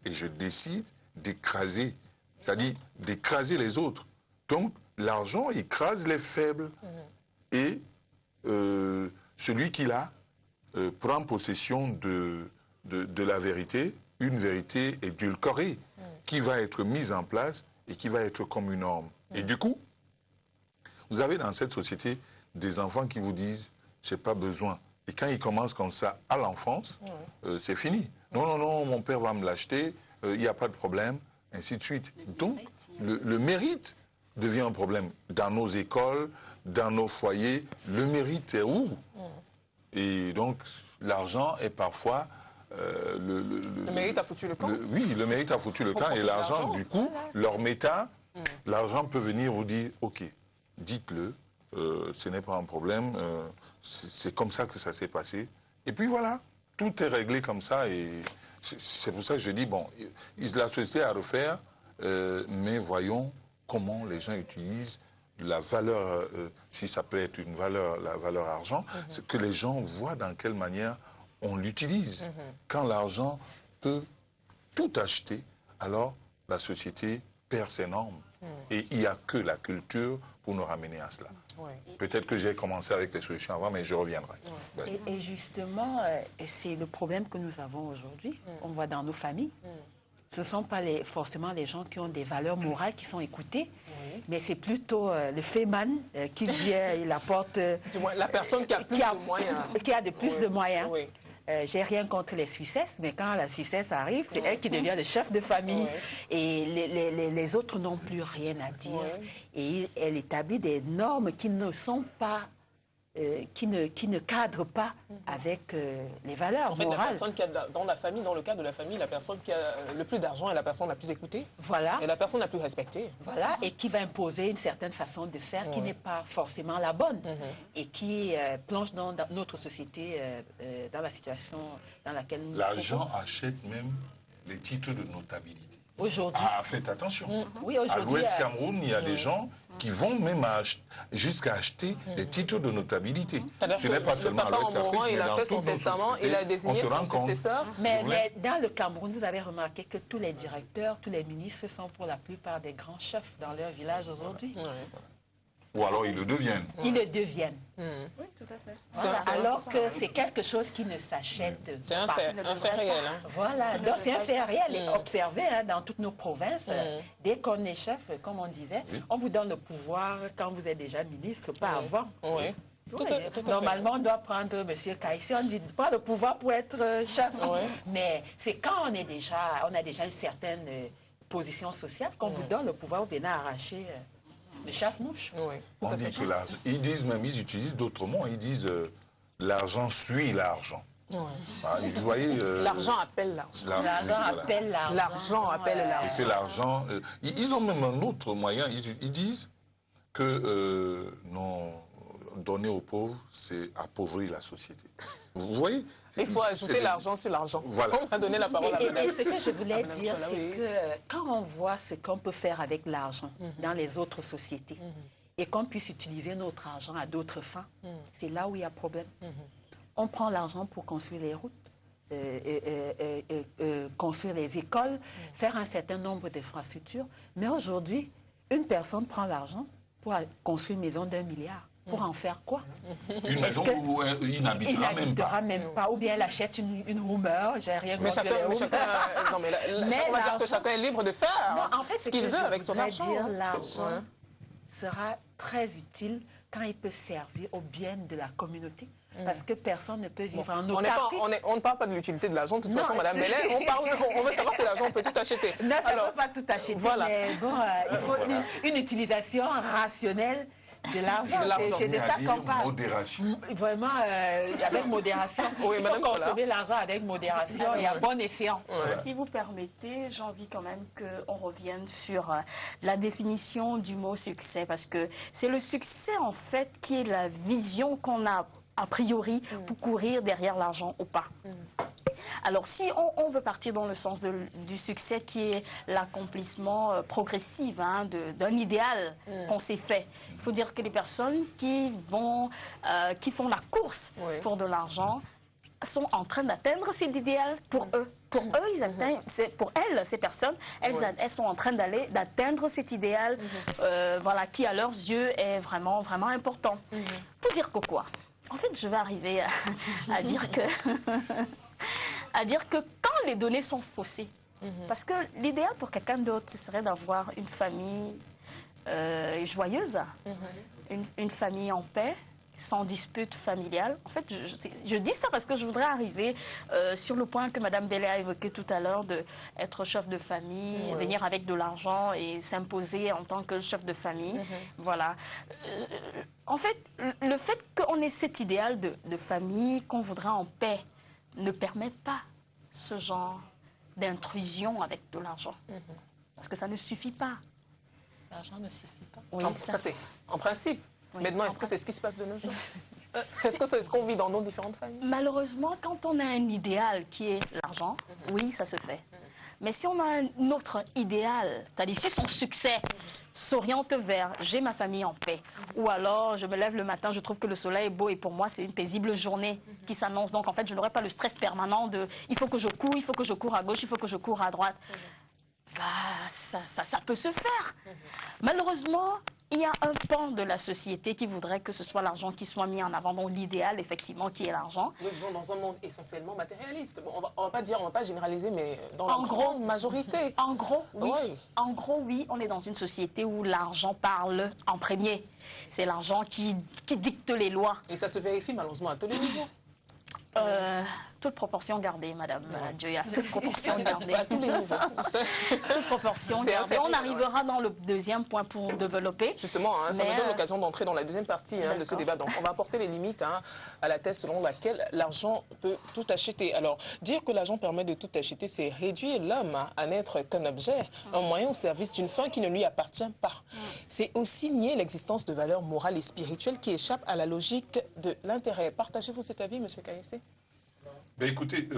et je décide d'écraser, c'est-à-dire d'écraser les autres. Donc, l'argent écrase les faibles et celui qui l'a prend possession de la vérité, une vérité édulcorée qui va être mise en place et qui va être comme une norme. Et du coup, vous avez dans cette société des enfants qui vous disent « j'ai pas besoin ». Et quand ils commencent comme ça à l'enfance, c'est fini. Non, non, non, mon père va me l'acheter, il n'y a pas de problème, ainsi de suite. Donc, le mérite devient un problème. Dans nos écoles, dans nos foyers, le mérite est où? Et donc, l'argent est parfois... le mérite a foutu le camp. Oui, le mérite a foutu le camp. Et l'argent, du coup, leur méta, l'argent peut venir vous dire, OK, dites-le, ce n'est pas un problème, c'est comme ça que ça s'est passé. Et puis voilà, tout est réglé comme ça. Et c'est pour ça que je dis, bon, la société à refaire, mais voyons comment les gens utilisent la valeur, si ça peut être une valeur, la valeur argent, c'est que les gens voient dans quelle manière on l'utilise. Quand l'argent peut tout acheter, alors la société perd ses normes. Et il n'y a que la culture pour nous ramener à cela. Peut-être que j'ai commencé avec les solutions avant, mais je reviendrai. Et justement, c'est le problème que nous avons aujourd'hui. On voit dans nos familles. Ce ne sont pas forcément les gens qui ont des valeurs morales qui sont écoutées, mais c'est plutôt le féman qui vient, il apporte... Du moins, la personne qui a plus de moyens. Qui a de plus de moyens. j'ai rien contre les Suissesses, mais quand la Suissesse arrive, c'est elle qui devient le chef de famille. Et les autres n'ont plus rien à dire. Et elle établit des normes qui ne sont pas... qui ne cadrent pas avec les valeurs En fait, morales. la personne qui a, dans la famille, dans le cas de la famille, la personne qui a le plus d'argent est la personne la plus écoutée. Voilà. Et la personne la plus respectée. Voilà, et qui va imposer une certaine façon de faire qui n'est pas forcément la bonne et qui plonge dans notre société dans la situation dans laquelle nous L'argent achète même les titres de notabilité. Aujourd'hui. Ah, faites attention. Oui, À aujourd'hui. l'Ouest Cameroun, il y a des gens qui vont même jusqu'à acheter des titres de notabilité. Ce n'est pas seulement à l'Ouest Afrique, mais il a dans fait son toutes nos testament, sociétés, il a désigné on se son rend compte. successeur. Mais dans le Cameroun, vous avez remarqué que tous les directeurs, tous les ministres sont pour la plupart des grands chefs dans leur village aujourd'hui. Ou alors ils le deviennent. Ils le deviennent. Oui, tout à fait. Voilà, alors que c'est quelque chose qui ne s'achète C'est un pas. fait réel. Hein. Voilà, donc c'est un fait réel et observé dans toutes nos provinces. Dès qu'on est chef, comme on disait, on vous donne le pouvoir quand vous êtes déjà ministre, pas avant. Oui. Oui, normalement, on doit prendre M. Kaïssi, on dit pas le pouvoir pour être chef. Mais c'est quand on a déjà une certaine position sociale qu'on vous donne le pouvoir, vous venez arracher le chasse-mouche. Oui. On dit que l'argent. Ils disent même, ils utilisent d'autres mots, ils disent l'argent suit l'argent. Ah, vous voyez. L'argent appelle l'argent. L'argent appelle l'argent. L'argent appelle l'argent. Et que l'argent. Ils ont même un autre moyen. Ils disent que non, donner aux pauvres, c'est appauvrir la société. Vous voyez? Il faut ajouter l'argent sur l'argent. Voilà. On va donner la parole à madame. Et ce que je voulais dire, Chola, c'est que quand on voit ce qu'on peut faire avec l'argent dans les autres sociétés et qu'on puisse utiliser notre argent à d'autres fins, c'est là où il y a problème. On prend l'argent pour construire les routes, construire les écoles, faire un certain nombre d'infrastructures. Mais aujourd'hui, une personne prend l'argent pour construire une maison d'1 milliard. Pour en faire quoi? Une maison où il n'habitera même pas. Ou bien elle achète une Hummer, j'ai rien contre les Hummer. Non, mais on va dire que chacun est libre de faire en fait, ce qu'il veut avec son argent. L'argent sera très utile quand il peut servir au bien de la communauté. Parce que personne ne peut vivre en autarcie. On ne parle pas de l'utilité de l'argent, de toute façon, Madame Bellet. On veut savoir si l'argent peut tout acheter. Non, ça ne peut pas tout acheter, voilà. Mais bon, il faut une utilisation rationnelle de l'argent. C'est de ça qu'on parle. Modération. Vraiment, avec modération. Oui, il faut consommer l'argent avec modération et à bon escient. Si vous permettez, j'ai envie quand même qu'on revienne sur la définition du mot succès, parce que c'est le succès, en fait, qui est la vision qu'on a a priori pour courir derrière l'argent ou pas. Alors, si on veut partir dans le sens du succès qui est l'accomplissement progressif d'un idéal qu'on s'est fait, il faut dire que les personnes qui font la course pour de l'argent sont en train d'atteindre cet idéal pour eux. Pour eux, ils atteignent, pour elles, ces personnes, elles sont en train d'atteindre cet idéal voilà, qui, à leurs yeux, est vraiment, vraiment important. Pour dire que quoi? En fait, je vais arriver à dire que... à dire que quand les données sont faussées, parce que l'idéal pour quelqu'un d'autre, ce serait d'avoir une famille joyeuse, une famille en paix, sans dispute familiale. En fait, je dis ça parce que je voudrais arriver sur le point que Mme Bellet a évoqué tout à l'heure, d'être chef de famille, venir avec de l'argent et s'imposer en tant que chef de famille. Voilà. En fait, le fait qu'on ait cet idéal de famille, qu'on voudrait en paix, ne permet pas ce genre d'intrusion avec de l'argent. Parce que ça ne suffit pas. L'argent ne suffit pas. Oui, ça c'est en principe. Oui, Mais demain, est-ce que c'est ce qui se passe de nos jours? Est-ce que c'est ce qu'on vit dans nos différentes familles? Malheureusement, quand on a un idéal qui est l'argent, oui, ça se fait. Mais si on a un autre idéal, c'est-à-dire si son succès s'oriente vers « j'ai ma famille en paix » ou alors je me lève le matin, je trouve que le soleil est beau et pour moi c'est une paisible journée qui s'annonce. Donc en fait, je n'aurai pas le stress permanent de « il faut que je cours à gauche, il faut que je cours à droite ». Bah, ça peut se faire. Malheureusement, il y a un pan de la société qui voudrait que ce soit l'argent qui soit mis en avant, donc l'idéal, effectivement, qui est l'argent. Nous vivons dans un monde essentiellement matérialiste. Bon, on va pas généraliser, mais dans la grande majorité. En gros, oui. Oui. En gros, oui, on est dans une société où l'argent parle en premier. C'est l'argent qui dicte les lois. Et ça se vérifie malheureusement à tous les niveaux. toute proportion gardée, Madame Joya, toute proportion gardée. À tous les niveaux. Toute proportion gardée. On arrivera dans le deuxième point pour développer. Justement, ça me donne l'occasion d'entrer dans la deuxième partie de ce débat. Donc, on va apporter les limites à la thèse selon laquelle l'argent peut tout acheter. Alors, dire que l'argent permet de tout acheter, c'est réduire l'homme à n'être qu'un objet, un moyen au service d'une fin qui ne lui appartient pas. C'est aussi nier l'existence de valeurs morales et spirituelles qui échappent à la logique de l'intérêt. Partagez-vous cet avis, M. Kaïssé? Ben écoutez,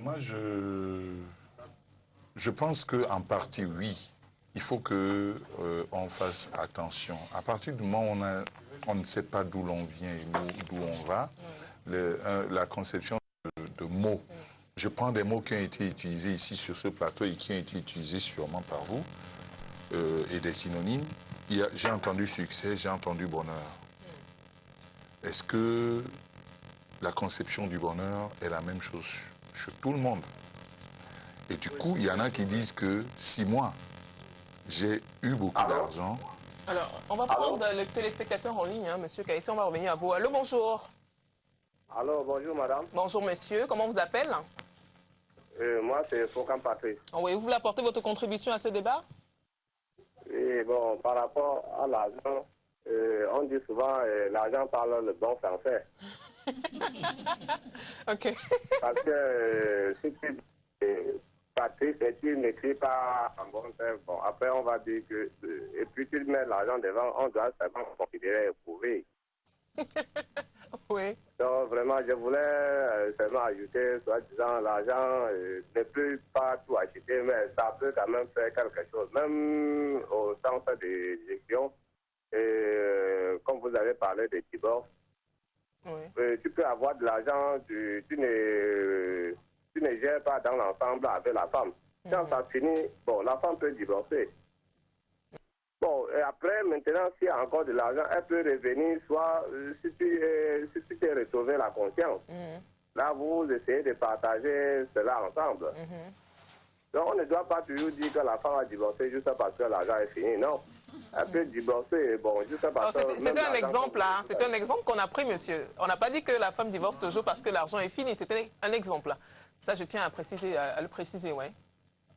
moi je pense qu'en partie, oui. Il faut qu'on fasse attention. À partir du moment où on ne sait pas d'où l'on vient et d'où on va, la conception de mots. Je prends des mots qui ont été utilisés ici sur ce plateau et qui ont été utilisés sûrement par vous, et des synonymes. J'ai entendu succès, j'ai entendu bonheur. Est-ce que la conception du bonheur est la même chose chez tout le monde? Et du coup, il y en a qui disent que si moi, j'ai eu beaucoup d'argent... Alors, on va prendre le téléspectateur en ligne, Monsieur Kaïssé, on va revenir à vous. Allô, bonjour. Allô, bonjour madame. Bonjour monsieur, comment vous appelez? Moi c'est Foucan Patrick. Oui, vous voulez apporter votre contribution à ce débat? Et bon, par rapport à l'argent, on dit souvent l'argent parle le bon français. Ok. Parce que si tu Patrick et tu n'écris pas en bon terme, bon, après on va dire que, et puis tu mets l'argent devant, on doit seulement considérer éprouvé. Oui. Donc vraiment, je voulais seulement ajouter, soit disant, l'argent ne peut pas tout acheter, mais ça peut quand même faire quelque chose, même au sens de gestion. Comme vous avez parlé de divorce, tu peux avoir de l'argent, tu ne gères pas dans l'ensemble avec la femme. Quand ça finit, bon, la femme peut divorcer. Bon, et après, maintenant, s'il y a encore de l'argent, elle peut revenir, soit si tu t'es retrouvé la conscience. Là, vous essayez de partager cela ensemble. Donc, on ne doit pas toujours dire que la femme a divorcé juste parce que l'argent est fini, non. Elle peut divorcer, bon, juste parce que... C'était un exemple, hein. C'était un exemple qu'on a pris, monsieur. On n'a pas dit que la femme divorce toujours parce que l'argent est fini. C'était un exemple. Ça, je tiens à préciser, à le préciser, oui.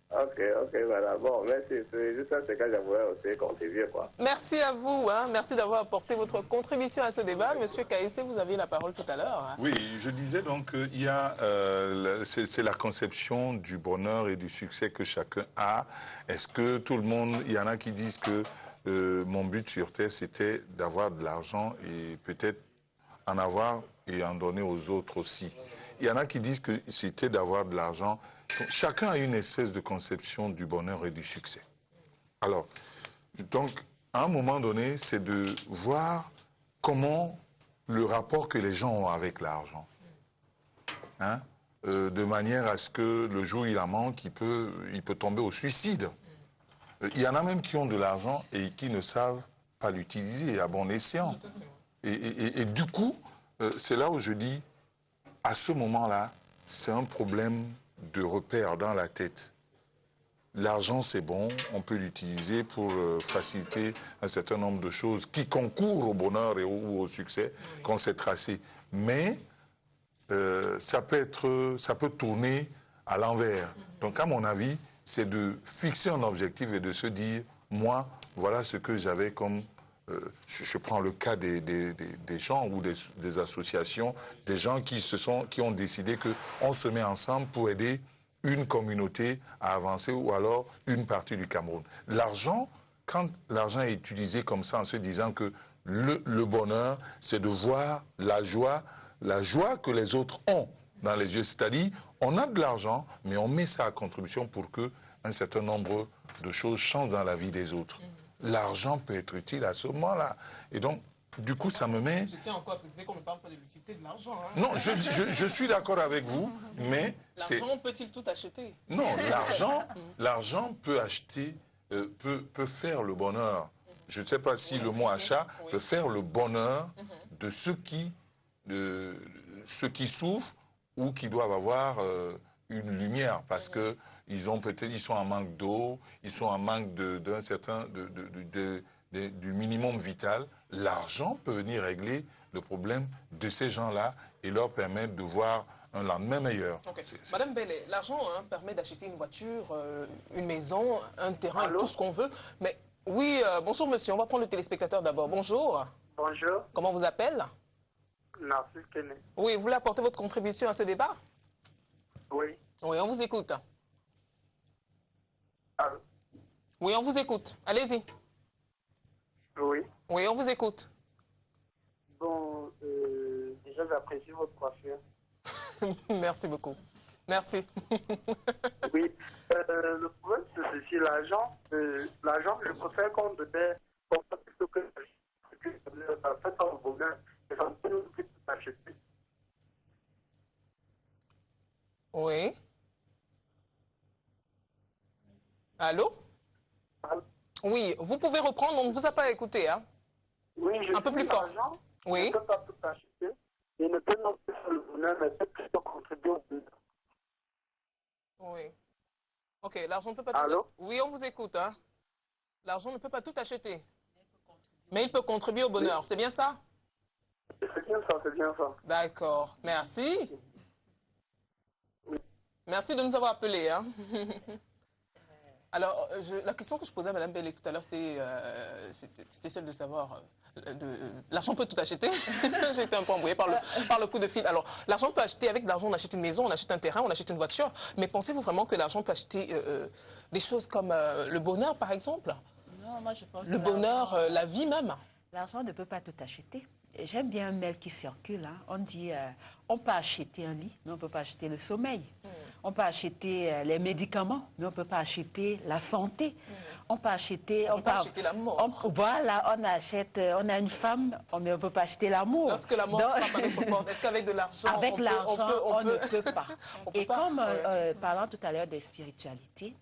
Ok, madame. Bon, merci. C'est juste ce que je voulais aussi contribuer, quoi. Merci à vous. Merci d'avoir apporté votre contribution à ce débat. Monsieur Kaïssé, vous aviez la parole tout à l'heure. Oui, je disais donc qu'il y a... c'est la conception du bonheur et du succès que chacun a. Est-ce que tout le monde... Il y en a qui disent que mon but sur Terre, c'était d'avoir de l'argent et peut-être en avoir et en donner aux autres aussi. Il y en a qui disent que c'était d'avoir de l'argent. Chacun a une espèce de conception du bonheur et du succès. Alors, donc, à un moment donné, c'est de voir comment le rapport que les gens ont avec l'argent. Hein, de manière à ce que le jour où il en manque, il peut tomber au suicide. Il y en a même qui ont de l'argent et qui ne savent pas l'utiliser à bon escient. Et du coup, c'est là où je dis, à ce moment-là, c'est un problème de repère dans la tête. L'argent, c'est bon, on peut l'utiliser pour faciliter un certain nombre de choses qui concourent au bonheur ou au succès qu'on s'est tracé. Mais ça peut tourner à l'envers. Donc, à mon avis, c'est de fixer un objectif et de se dire, moi, voilà ce que j'avais comme... je prends le cas des gens ou des associations, des gens qui ont décidé qu'on se met ensemble pour aider une communauté à avancer ou alors une partie du Cameroun. L'argent, quand l'argent est utilisé comme ça en se disant que le bonheur, c'est de voir la joie que les autres ont dans les yeux. C'est-à-dire, on a de l'argent, mais on met ça à contribution pour qu'un certain nombre de choses changent dans la vie des autres. L'argent peut être utile à ce moment-là. Et donc, du coup, ça me met... Je tiens encore à préciser qu'on ne parle pas de l'utilité de l'argent. Hein. Non, je suis d'accord avec vous, mais... L'argent peut-il tout acheter? Non, l'argent peut acheter, peut faire le bonheur. Je ne sais pas si le mot achat peut faire le bonheur de ceux qui souffrent ou qui doivent avoir une lumière parce que ils sont en manque d'eau, ils sont en manque d'un certain du minimum vital. L'argent peut venir régler le problème de ces gens-là et leur permettre de voir un lendemain meilleur. Ok. C'est Madame Bellet, l'argent permet d'acheter une voiture, une maison, un terrain, Allô? et tout ce qu'on veut. Mais oui, bonjour monsieur, on va prendre le téléspectateur d'abord. Bonjour. Bonjour, Comment vous appelle? Narcisse Kene. Oui, vous voulez apporter votre contribution à ce débat? Oui. Oui, on vous écoute. Allô? Oui, on vous écoute. Allez-y. Oui. Oui, on vous écoute. Bon, déjà, j'apprécie votre coiffure. Merci beaucoup. Merci. Oui. Le problème, c'est ceci, l'argent, je préfère qu'on donnait comme ça plutôt que ça fait un bonheur. Et ça me fait nous tout acheter. Oui. Allô? Allô? Oui, vous pouvez reprendre, on ne vous a pas écouté, hein? Oui, je Un peu dis plus fort. l'argent, Oui. ne peut pas tout acheter. Il ne peut non plus faire le bonheur, mais peut plutôt contribuer au bonheur. Oui. Ok, l'argent ne peut pas Allô? tout... Oui, on vous écoute, hein? L'argent ne peut pas tout acheter. Mais il peut contribuer au bonheur, c'est bien ça? C'est bien ça, c'est bien ça. D'accord, merci. Merci de nous avoir appelés, hein? Alors, la question que je posais à Mme Bellet tout à l'heure, c'était celle de savoir, l'argent peut tout acheter. J'ai été un peu embrouillée par le coup de fil. Alors, l'argent peut acheter, avec de l'argent, on achète une maison, on achète un terrain, on achète une voiture. Mais pensez-vous vraiment que l'argent peut acheter des choses comme le bonheur, par exemple? Non, moi je pense Le que bonheur, la vie même? l'argent ne peut pas tout acheter. J'aime bien un mail qui circule. Hein. On dit on peut acheter un lit, mais on ne peut pas acheter le sommeil. On peut acheter les médicaments, mais on ne peut pas acheter la santé. On peut acheter... On peut pas acheter la mort. Voilà, on a une femme, mais on ne peut pas acheter l'amour. Lorsque la mort frappe à notre porte, est-ce qu'avec de l'argent, avec l'argent, on ne peut pas. On peut Et pas, comme, ouais. parlant tout à l'heure des spiritualités,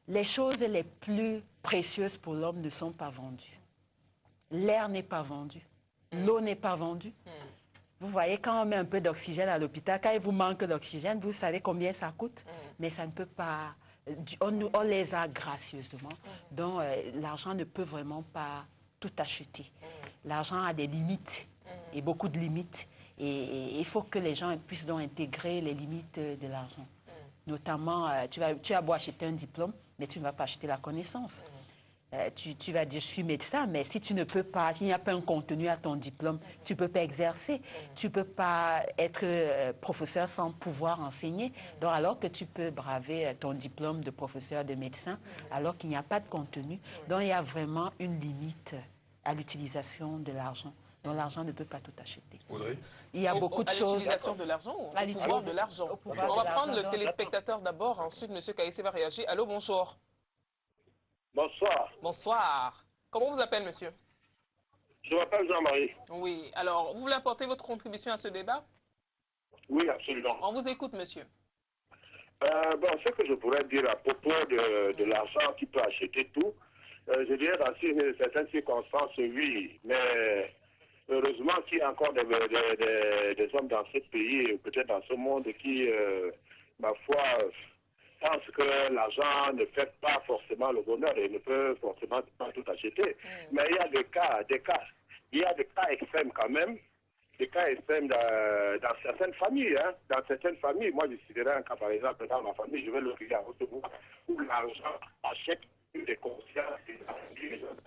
les choses les plus précieuses pour l'homme ne sont pas vendues. L'air n'est pas vendu. L'eau n'est pas vendue. Vous voyez, quand on met un peu d'oxygène à l'hôpital, quand il vous manque d'oxygène, vous savez combien ça coûte, mais ça ne peut pas... On les a gracieusement. Donc, l'argent ne peut vraiment pas tout acheter. L'argent a des limites, et beaucoup de limites. Et il faut que les gens puissent donc intégrer les limites de l'argent. Notamment, tu as beau acheter un diplôme, mais tu ne vas pas acheter la connaissance. Tu vas dire, je suis médecin, mais si tu ne peux pas, s'il n'y a pas un contenu à ton diplôme, tu ne peux pas exercer. Tu ne peux pas être professeur sans pouvoir enseigner. Donc, alors que tu peux braver ton diplôme de professeur de médecin, alors qu'il n'y a pas de contenu. Donc, il y a vraiment une limite à l'utilisation de l'argent. Donc, l'argent ne peut pas tout acheter. Audrey? Il y a beaucoup de choses... À l'utilisation de l'argent ou au pouvoir de l'argent? On va prendre le téléspectateur d'abord, ensuite M. Kaïssé va réagir. Allô, bonjour. Bonsoir. Bonsoir. Comment vous appelez, monsieur? Je m'appelle Jean-Marie. Oui. Alors, vous voulez apporter votre contribution à ce débat? Oui, absolument. On vous écoute, monsieur. Bon, ce que je pourrais dire à propos de l'argent qui peut acheter tout, je dirais dans certaines circonstances, oui, mais heureusement qu'il y a encore des hommes dans ce pays, peut-être dans ce monde, qui, ma foi, pensent que l'argent ne fait pas forcément le bonheur et ne peut forcément pas tout acheter. Mais il y a il y a des cas extrêmes quand même. Des cas extrêmes dans certaines familles. Hein. Dans certaines familles, moi je citerai un cas par exemple dans ma famille, je vais le regarder à votre bout, où l'argent achète des consciences et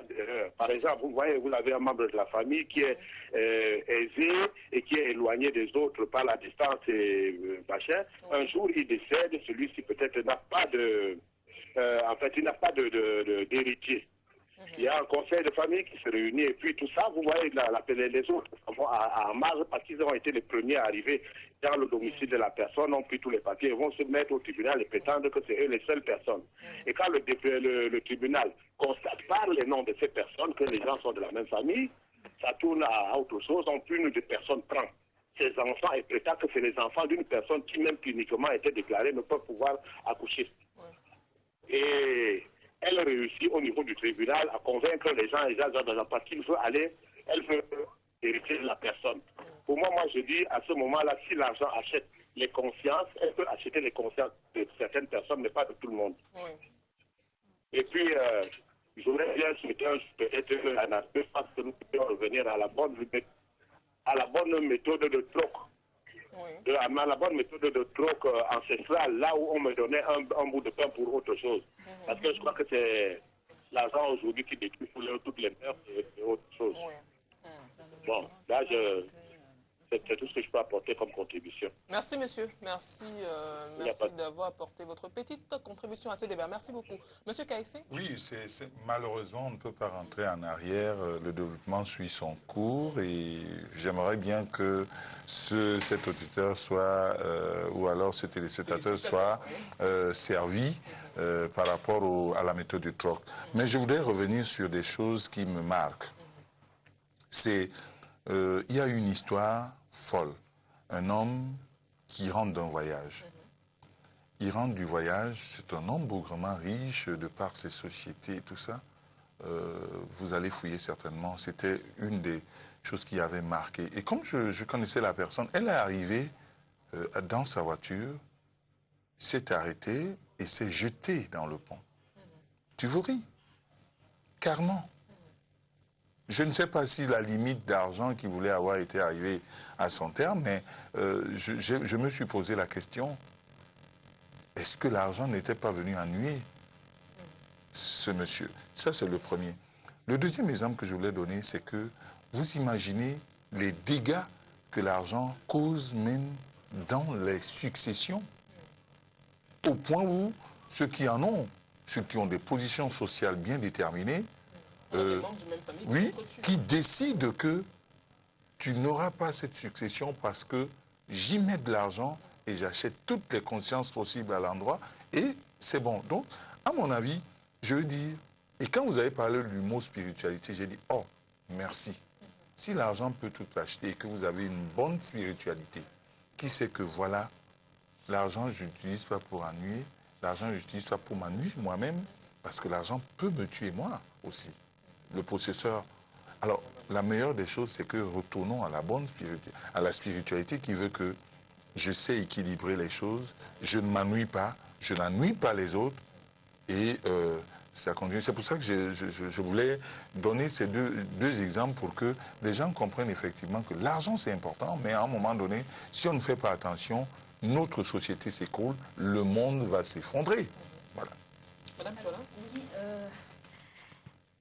des erreurs. Par exemple, vous voyez, vous avez un membre de la famille qui est aisé et qui est éloigné des autres par la distance et machin. Un jour, il décède, celui-ci peut-être n'a pas de... en fait, il n'a pas d'héritier. Il y a un conseil de famille qui se réunit et puis tout ça, vous voyez, les autres en marge parce qu'ils ont été les premiers à arriver dans le domicile de la personne, ont pris tous les papiers, ils vont se mettre au tribunal et prétendre que c'est eux les seules personnes. Et quand le tribunal constate par les noms de ces personnes que les gens sont de la même famille, ça tourne à autre chose. En plus, une des personnes prend ses enfants et prétend que c'est les enfants d'une personne qui même cliniquement était déclarée ne peut pouvoir accoucher. Et elle réussit au niveau du tribunal à convaincre les gens dans la partie qu'il veut aller, elle veut hériter de la personne. Pour moi, je dis à ce moment-là, si l'argent achète les consciences, elle peut acheter les consciences de certaines personnes, mais pas de tout le monde. Oui. Et puis, j'aurais bien souhaité peut-être un aspect parce que nous pouvons revenir à la bonne méthode de troc. de la bonne méthode de troc ancestral, là où on me donnait un bout de pain pour autre chose. Parce que je crois que c'est l'argent aujourd'hui qui détruit toutes les mœurs et autre chose. Bon, là, c'est tout ce que je peux apporter comme contribution. Merci, monsieur. Merci, merci d'avoir apporté votre petite contribution à ce débat. Merci beaucoup. Monsieur Kaïsé? Oui, malheureusement, on ne peut pas rentrer en arrière. Le développement suit son cours et j'aimerais bien que cet auditeur soit, ou alors ce téléspectateur soit servi par rapport à la méthode du troc. Mais je voudrais revenir sur des choses qui me marquent. Il y a une histoire folle. Un homme qui rentre d'un voyage. Il rentre du voyage, c'est un homme bougrement riche de par ses sociétés et tout ça. Vous allez fouiller certainement. C'était une des choses qui avait marqué. Et comme je connaissais la personne, elle est arrivée dans sa voiture, s'est arrêtée et s'est jetée dans le pont. Tu vous ris? Carrément. Je ne sais pas si la limite d'argent qu'il voulait avoir été arrivée à son terme, mais je me suis posé la question, est-ce que l'argent n'était pas venu ennuyer ce monsieur? Ça, c'est le premier. Le deuxième exemple que je voulais donner, c'est que vous imaginez les dégâts que l'argent cause même dans les successions, au point où ceux qui en ont, ceux qui ont des positions sociales bien déterminées, oui, qui décide que tu n'auras pas cette succession parce que j'y mets de l'argent et j'achète toutes les consciences possibles à l'endroit et c'est bon. Donc, à mon avis, je veux dire, et quand vous avez parlé du mot spiritualité, j'ai dit, oh, merci. Si l'argent peut tout acheter et que vous avez une bonne spiritualité, qui sait que voilà, l'argent, je n'utilise pas pour ennuyer, l'argent, je n'utilise pas pour m'ennuyer moi-même, parce que l'argent peut me tuer moi aussi. Le possesseur. Alors, la meilleure des choses, c'est que retournons à la bonne spiritualité, à la spiritualité qui veut que je sais équilibrer les choses, je ne m'ennuie pas, je n'ennuie pas les autres, et ça continue. C'est pour ça que je voulais donner ces deux exemples pour que les gens comprennent effectivement que l'argent, c'est important, mais à un moment donné, si on ne fait pas attention, notre société s'écroule, le monde va s'effondrer. Voilà. Madame Chola? Oui,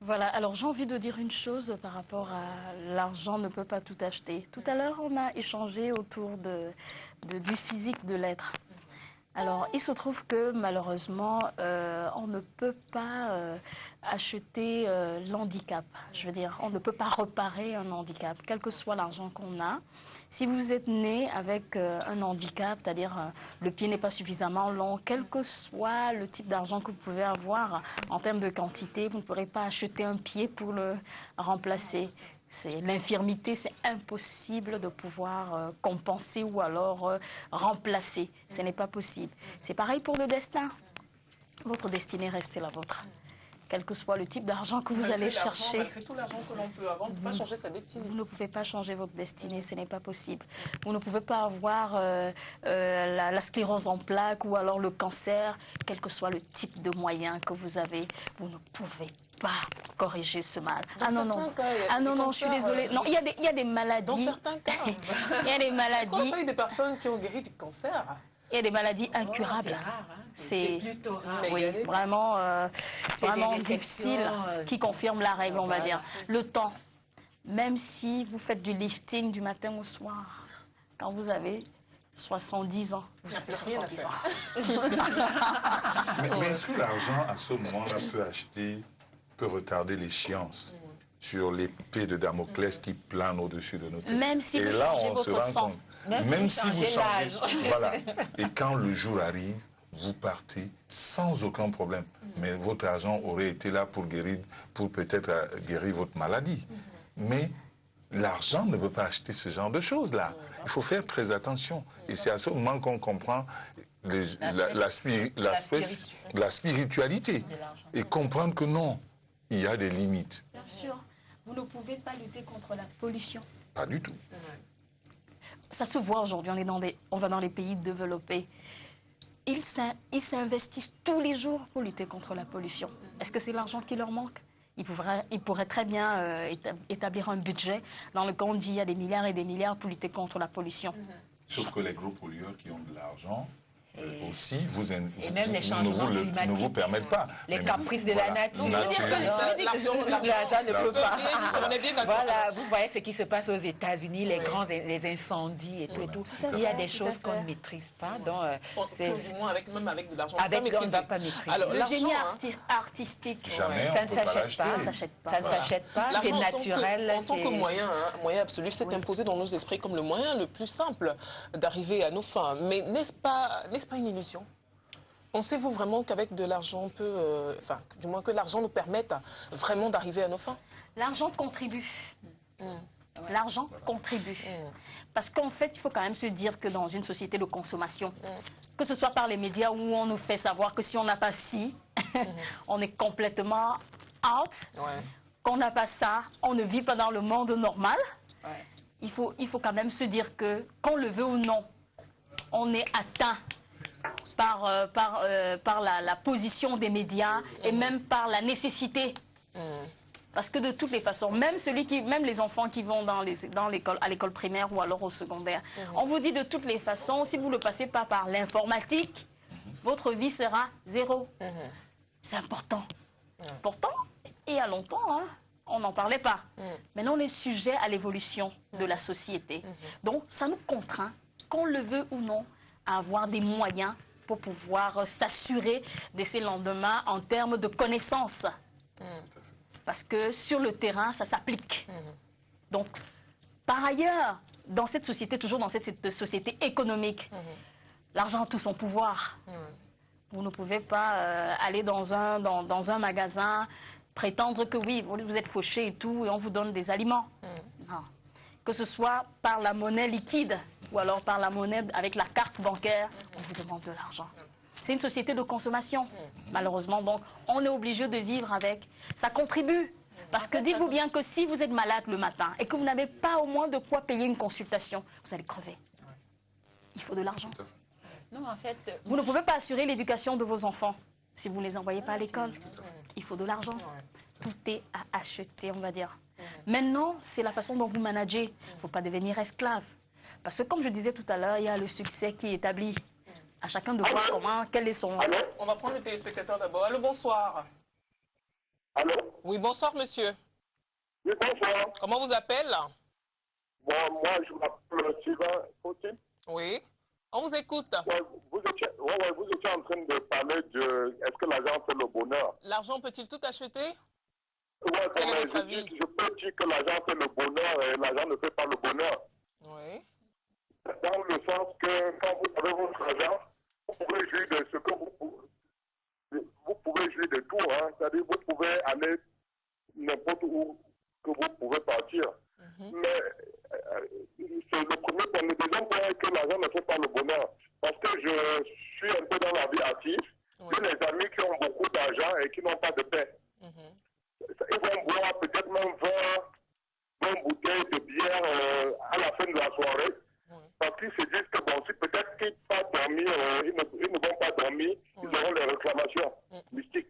voilà, alors j'ai envie de dire une chose par rapport à l'argent ne peut pas tout acheter. Tout à l'heure, on a échangé autour du physique de l'être. Alors, il se trouve que malheureusement, on ne peut pas acheter l'handicap. Je veux dire, on ne peut pas réparer un handicap, quel que soit l'argent qu'on a. Si vous êtes né avec un handicap, c'est-à-dire le pied n'est pas suffisamment long, quel que soit le type d'argent que vous pouvez avoir en termes de quantité, vous ne pourrez pas acheter un pied pour le remplacer. C'est l'infirmité, c'est impossible de pouvoir compenser ou alors remplacer. Ce n'est pas possible. C'est pareil pour le destin. Votre destinée reste la vôtre. Quel que soit le type d'argent que vous allez chercher. Malgré tout l'argent que l'on peut avoir, on ne peut pas changer sa destinée. Vous ne pouvez pas changer votre destinée, ce n'est pas possible. Vous ne pouvez pas avoir la sclérose en plaques ou alors le cancer, quel que soit le type de moyen que vous avez, vous ne pouvez pas corriger ce mal. Dans Non, je suis désolée. Non, il y a des maladies. Dans certains cas. Il y a des maladies. Est-ce qu'on a eu des personnes qui ont guéri du cancer? Il y a des maladies incurables. C'est rare, hein. C'est plutôt rare. oui, vraiment, vraiment des difficile, qui confirme la règle, on va dire. Le temps, même si vous faites du lifting du matin au soir, quand vous avez 70 ans, vous avez 70 ans. Mais est-ce que l'argent, à ce moment-là, peut retarder l'échéance sur l'épée de Damoclès qui plane au-dessus de nos têtes? Même si et vous là, changez on se votre rend sang. compte. Même si vous changez, voilà. Et quand le jour arrive, vous partez sans aucun problème. Mais votre argent aurait été là pour peut-être guérir votre maladie. Mais l'argent ne peut pas acheter ce genre de choses-là. Il faut faire très attention. Et c'est à ce moment qu'on comprend la spiritualité. Et comprendre que non, il y a des limites. Bien sûr, vous ne pouvez pas lutter contre la pollution. Pas du tout. Ça se voit aujourd'hui, on va dans les pays développés. Ils s'investissent tous les jours pour lutter contre la pollution. Est-ce que c'est l'argent qui leur manque? Ils pourraient très bien établir un budget dans lequel on dit il y a des milliards et des milliards pour lutter contre la pollution. Sauf que les gros pollueurs qui ont de l'argent, aussi, et même les changements climatiques ne vous permettent pas. Les caprices de la nature. L'argent ne peut pas. On est bien d'accord. Voilà, vous voyez ce qui se passe aux États-Unis, les incendies et tout. Il y a des choses qu'on ne maîtrise pas. Donc, du moins, même avec de l'argent, on ne va pas maîtriser. Alors, le génie artistique, Jamais ça on ne peut pas s'achète pas. l'acheter. Ça ne s'achète pas, c'est naturel. En tant que moyen absolu, c'est imposé dans nos esprits comme le moyen le plus simple d'arriver à nos fins. Mais n'est-ce pas une illusion? Pensez-vous vraiment qu'avec de l'argent, on peut, du moins que l'argent nous permette vraiment d'arriver à nos fins? L'argent contribue. L'argent contribue. Parce qu'en fait, il faut quand même se dire que dans une société de consommation, que ce soit par les médias où on nous fait savoir que si on n'a pas ci, on est complètement out, qu'on n'a pas ça, on ne vit pas dans le monde normal. Il faut quand même se dire que, qu'on le veut ou non, on est atteint par la position des médias et même par la nécessité. Parce que de toutes les façons, même les enfants qui vont à l'école primaire ou alors au secondaire, on vous dit de toutes les façons, si vous ne passez pas par l'informatique, votre vie sera zéro. C'est important. Pourtant, il y a longtemps, on n'en parlait pas. Maintenant, on est sujet à l'évolution de la société. Donc, ça nous contraint, qu'on le veut ou non, à avoir des moyens pour pouvoir s'assurer de ces lendemains en termes de connaissances. Parce que sur le terrain, ça s'applique. Donc, par ailleurs, dans cette société, toujours dans cette société économique, l'argent a tout son pouvoir. Vous ne pouvez pas aller dans un magasin, prétendre que oui, vous êtes fauché et tout, et on vous donne des aliments. Non. Que ce soit par la monnaie liquide, ou alors par la monnaie avec la carte bancaire, on vous demande de l'argent. C'est une société de consommation, malheureusement. Donc, on est obligé de vivre avec. Ça contribue. Parce que dites-vous bien que si vous êtes malade le matin et que vous n'avez pas au moins de quoi payer une consultation, vous allez crever. Il faut de l'argent. Non, en fait, vous ne pouvez pas assurer l'éducation de vos enfants si vous ne les envoyez pas à l'école. Il faut de l'argent. Tout est à acheter, on va dire. Maintenant, c'est la façon dont vous managez. Il ne faut pas devenir esclave. Parce que comme je disais tout à l'heure, il y a le succès qui est établi. À chacun de voir quel est son... Allô? On va prendre le téléspectateur d'abord. Allô, bonsoir. Allô? Oui, bonsoir, monsieur. Oui, bonsoir. Comment vous appelez? Bon, moi, je m'appelle Sylvain Fauti. Oui, on vous écoute. Ouais, vous étiez en train de parler de... Est-ce que l'argent fait le bonheur? L'argent peut-il tout acheter? Oui, je peux dire que l'argent fait le bonheur et l'argent ne fait pas le bonheur. Oui. Dans le sens que quand vous avez votre argent, vous pouvez jouir de ce que vous pouvez jouir de tout, hein. C'est-à-dire vous pouvez aller n'importe où que vous pouvez partir. Mais c'est le premier point. Le deuxième point est que l'argent ne fait pas le bonheur. Parce que je suis un peu dans la vie active. J'ai des amis qui ont beaucoup d'argent et qui n'ont pas de paix. Ils vont boire peut-être même 20 bouteilles de bière à la fin de la soirée. Parce qu'ils se disent que bon, si peut-être qu'ils ne vont pas dormir, ils ne vont pas dormir, ils auront les réclamations mystiques.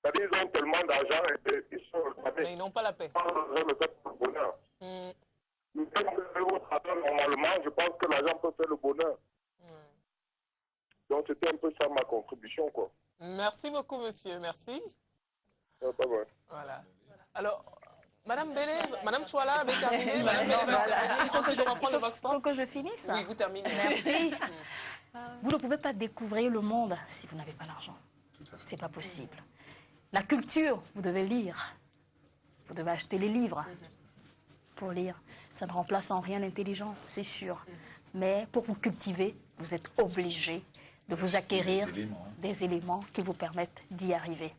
C'est-à-dire qu'ils ont tellement d'argent et ils sont réclamés. Mais ils n'ont pas la paix. L'argent ne fait pas le bonheur. Mais quand vous avez votre argent normalement, je pense que l'argent peut faire le bonheur. Donc c'était un peu ça ma contribution, quoi. Merci beaucoup, monsieur. Merci. Bye bye. Voilà. Alors... Madame Bélé, Madame Chouala avait terminé. Madame Bélé va intervenir. Ensuite, on va prendre le Vox Pop. Il faut que je finisse. Oui, vous terminez. Merci. Vous ne pouvez pas découvrir le monde si vous n'avez pas l'argent. C'est pas possible. La culture, vous devez lire. Vous devez acheter les livres pour lire. Ça ne remplace en rien l'intelligence, c'est sûr. Mais pour vous cultiver, vous êtes obligé de vous acquérir des éléments qui vous permettent d'y arriver.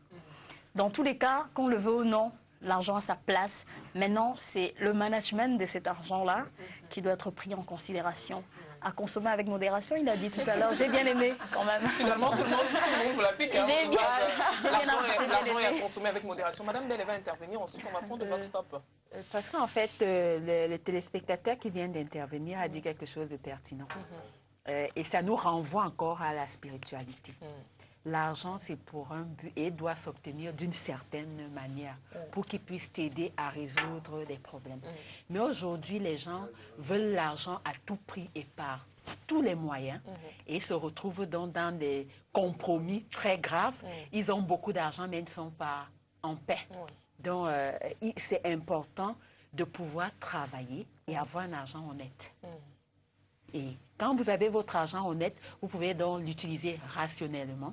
Dans tous les cas, qu'on le veut ou non, l'argent a sa place. Maintenant, c'est le management de cet argent-là qui doit être pris en considération. À consommer avec modération, il a dit tout à l'heure. J'ai bien aimé, quand même. Finalement, tout le monde vous l'applique. Hein, j'ai bien l'argent est à consommer avec modération. Madame Belle va intervenir. Ensuite, on va prendre le Vox Pop. Parce qu'en fait, le téléspectateur qui vient d'intervenir a dit quelque chose de pertinent. Et ça nous renvoie encore à la spiritualité. l'argent, c'est pour un but et doit s'obtenir d'une certaine manière pour qu'il puisse t'aider à résoudre des problèmes. Mais aujourd'hui, les gens veulent l'argent à tout prix et par tous les moyens et se retrouvent donc dans des compromis très graves. Ils ont beaucoup d'argent, mais ils ne sont pas en paix. Donc, c'est important de pouvoir travailler et avoir un argent honnête. Et quand vous avez votre argent honnête, vous pouvez donc l'utiliser rationnellement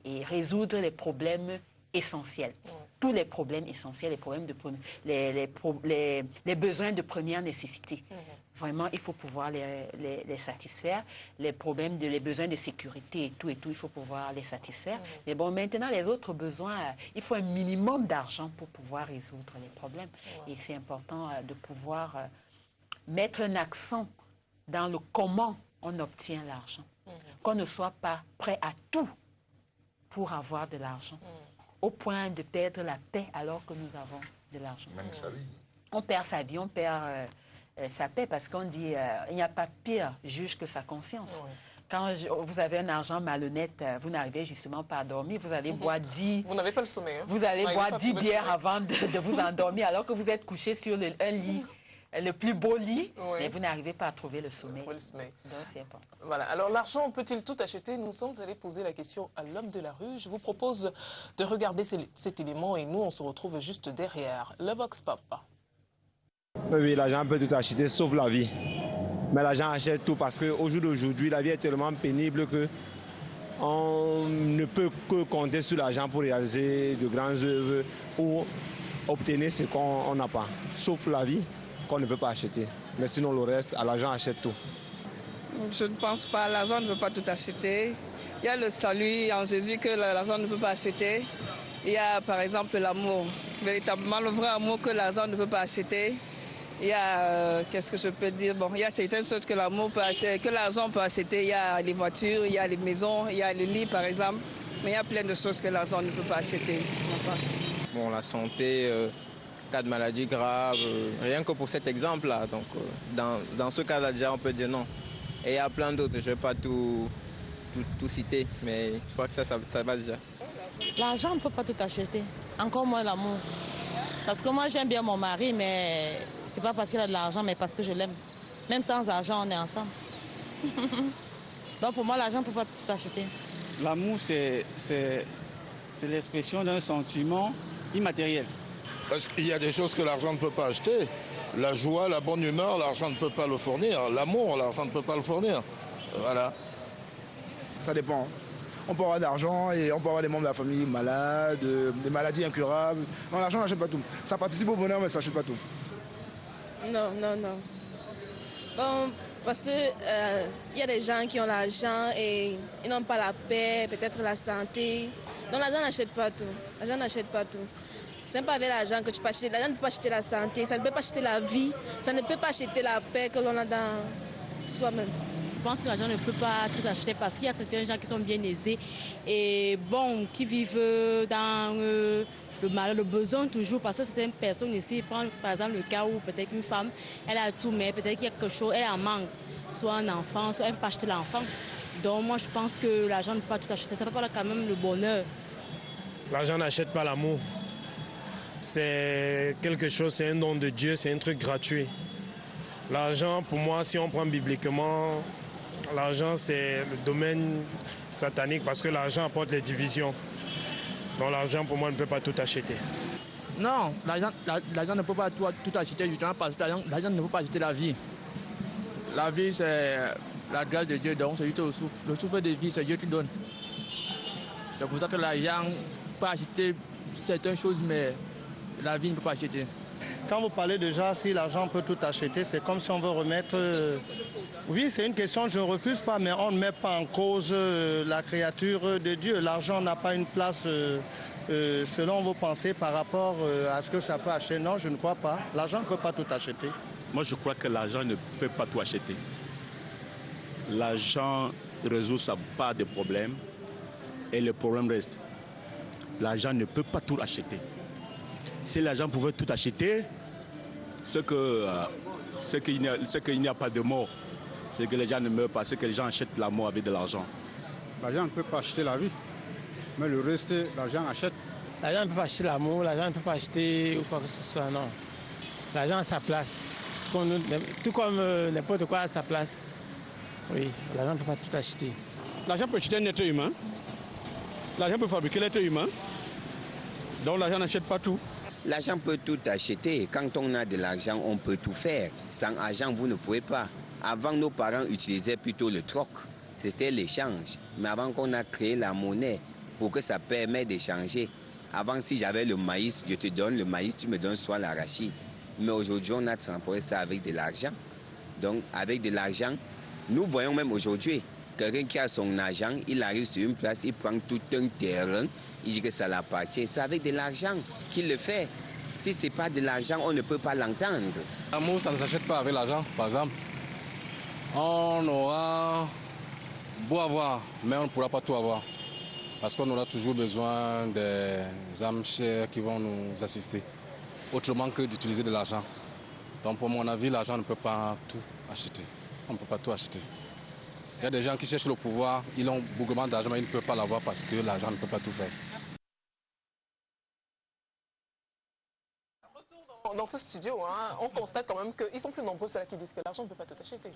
et résoudre les problèmes essentiels. Tous les problèmes essentiels, les problèmes les besoins de première nécessité. Vraiment, il faut pouvoir les satisfaire. Les problèmes, les besoins de sécurité et tout, il faut pouvoir les satisfaire. Mais bon, maintenant, les autres besoins, il faut un minimum d'argent pour pouvoir résoudre les problèmes. Et c'est important de pouvoir mettre un accent dans le comment on obtient l'argent. Qu'on ne soit pas prêt à tout pour avoir de l'argent. Au point de perdre la paix alors que nous avons de l'argent. Même sa vie. On perd sa vie, on perd sa paix parce qu'on dit il n'y a pas pire juge que sa conscience. Quand vous avez un argent malhonnête, vous n'arrivez justement pas à dormir. Vous allez boire 10... Vous n'avez pas le sommeil. Hein? Vous allez boire 10 bières avant de vous endormir alors que vous êtes couché sur un lit. Le plus beau lit, mais vous n'arrivez pas à trouver le sommeil. Donc, c'est important. Voilà. Alors, l'argent peut-il tout acheter? Nous sommes allés poser la question à l'homme de la rue. Je vous propose de regarder cet élément et nous, on se retrouve juste derrière. Le Vox Pop. Oui, l'argent peut tout acheter, sauf la vie. Mais l'argent achète tout parce qu'au jour d'aujourd'hui, la vie est tellement pénible que on ne peut que compter sur l'argent pour réaliser de grandes œuvres ou obtenir ce qu'on n'a pas, sauf la vie qu'on ne peut pas acheter. Mais sinon, le reste, l'argent achète tout. Je ne pense pas, l'argent ne peut pas tout acheter. Il y a le salut en Jésus que l'argent ne peut pas acheter. Il y a par exemple l'amour, véritablement le vrai amour que l'argent ne peut pas acheter. Il y a, qu'est-ce que je peux dire, bon, il y a certaines choses que l'argent peut acheter. Il y a les voitures, il y a les maisons, il y a le lit par exemple. Mais il y a plein de choses que l'argent ne peut pas acheter. Bon, la santé, cas de maladie grave, rien que pour cet exemple-là. Donc, dans ce cas-là, déjà, on peut dire non. Et il y a plein d'autres, je ne vais pas tout citer, mais je crois que ça va déjà. L'argent ne peut pas tout acheter, encore moins l'amour. Parce que moi, j'aime bien mon mari, mais ce n'est pas parce qu'il a de l'argent, mais parce que je l'aime. Même sans argent, on est ensemble. Donc, pour moi, l'argent ne peut pas tout acheter. L'amour, c'est l'expression d'un sentiment immatériel. Parce qu'il y a des choses que l'argent ne peut pas acheter. La joie, la bonne humeur, l'argent ne peut pas le fournir. L'amour, l'argent ne peut pas le fournir. Voilà. Ça dépend. On peut avoir de l'argent et on peut avoir des membres de la famille malades, des maladies incurables. Non, l'argent n'achète pas tout. Ça participe au bonheur, mais ça n'achète pas tout. Non. Bon, parce qu'il y a des gens qui ont l'argent et ils n'ont pas la paix, peut-être la santé. Donc l'argent n'achète pas tout. L'argent n'achète pas tout. Ce n'est pas avec l'argent que tu peux acheter. L'argent ne peut pas acheter la santé, ça ne peut pas acheter la vie, ça ne peut pas acheter la paix que l'on a dans soi-même. Je pense que l'argent ne peut pas tout acheter parce qu'il y a certains gens qui sont bien aisés et bon, qui vivent dans le mal, le besoin toujours. Parce que certaines personnes ici, prennent par exemple le cas où peut-être une femme, elle a tout, mais peut-être qu'il y a quelque chose, elle en manque. Soit un enfant, soit elle peut acheter l'enfant. Donc moi je pense que l'argent ne peut pas tout acheter. Ça ne peut pas quand même le bonheur. L'argent n'achète pas l'amour. C'est quelque chose, c'est un don de Dieu, c'est un truc gratuit. L'argent, pour moi, si on prend bibliquement, l'argent c'est le domaine satanique parce que l'argent apporte les divisions. Donc l'argent, pour moi, ne peut pas tout acheter. Non, l'argent ne peut pas tout acheter justement parce que l'argent ne peut pas acheter la vie. La vie, c'est la grâce de Dieu, donc c'est juste le souffle de vie, c'est Dieu qui donne. C'est pour ça que l'argent peut acheter certaines choses, mais la vie ne peut pas acheter. Quand vous parlez déjà si l'argent peut tout acheter, c'est comme si on veut remettre... Oui, c'est une question, je ne refuse pas, mais on ne met pas en cause la créature de Dieu. L'argent n'a pas une place selon vos pensées par rapport à ce que ça peut acheter. Non, je ne crois pas. L'argent ne peut pas tout acheter. Moi, je crois que l'argent ne peut pas tout acheter. L'argent résout sa part de problèmes et le problème reste. L'argent ne peut pas tout acheter. Si l'argent pouvait tout acheter, c'est qu'il n'y a pas de mort. C'est que les gens ne meurent pas, c'est que les gens achètent la mort avec de l'argent. L'argent ne peut pas acheter la vie. Mais le reste, l'argent achète. L'argent ne peut pas acheter l'amour, l'argent ne peut pas acheter ou quoi que ce soit, non. L'argent a sa place. Tout comme n'importe quoi a sa place. Oui, l'argent ne peut pas tout acheter. L'argent peut acheter un être humain. L'argent peut fabriquer l'être humain. Donc l'argent n'achète pas tout. L'argent peut tout acheter. Quand on a de l'argent, on peut tout faire. Sans argent, vous ne pouvez pas. Avant, nos parents utilisaient plutôt le troc. C'était l'échange. Mais avant qu'on a créé la monnaie, pour que ça permette d'échanger. Avant, si j'avais le maïs, je te donne le maïs, tu me donnes soit l'arachide. Mais aujourd'hui, on a transformé ça avec de l'argent. Donc, avec de l'argent, nous voyons même aujourd'hui, quelqu'un qui a son argent, il arrive sur une place, il prend tout un terrain, il dit que ça l'appartient. C'est avec de l'argent qu'il le fait. Si ce n'est pas de l'argent, on ne peut pas l'entendre. L'amour, ça ne s'achète pas avec l'argent, par exemple. On aura beau avoir, mais on ne pourra pas tout avoir. Parce qu'on aura toujours besoin des âmes chères qui vont nous assister. Autrement que d'utiliser de l'argent. Donc pour mon avis, l'argent ne peut pas tout acheter. On ne peut pas tout acheter. Il y a des gens qui cherchent le pouvoir, ils ont beaucoup d'argent, mais ils ne peuvent pas l'avoir parce que l'argent ne peut pas tout faire. Dans ce studio, hein, on constate quand même qu'ils sont plus nombreux ceux qui disent que l'argent ne peut pas tout acheter.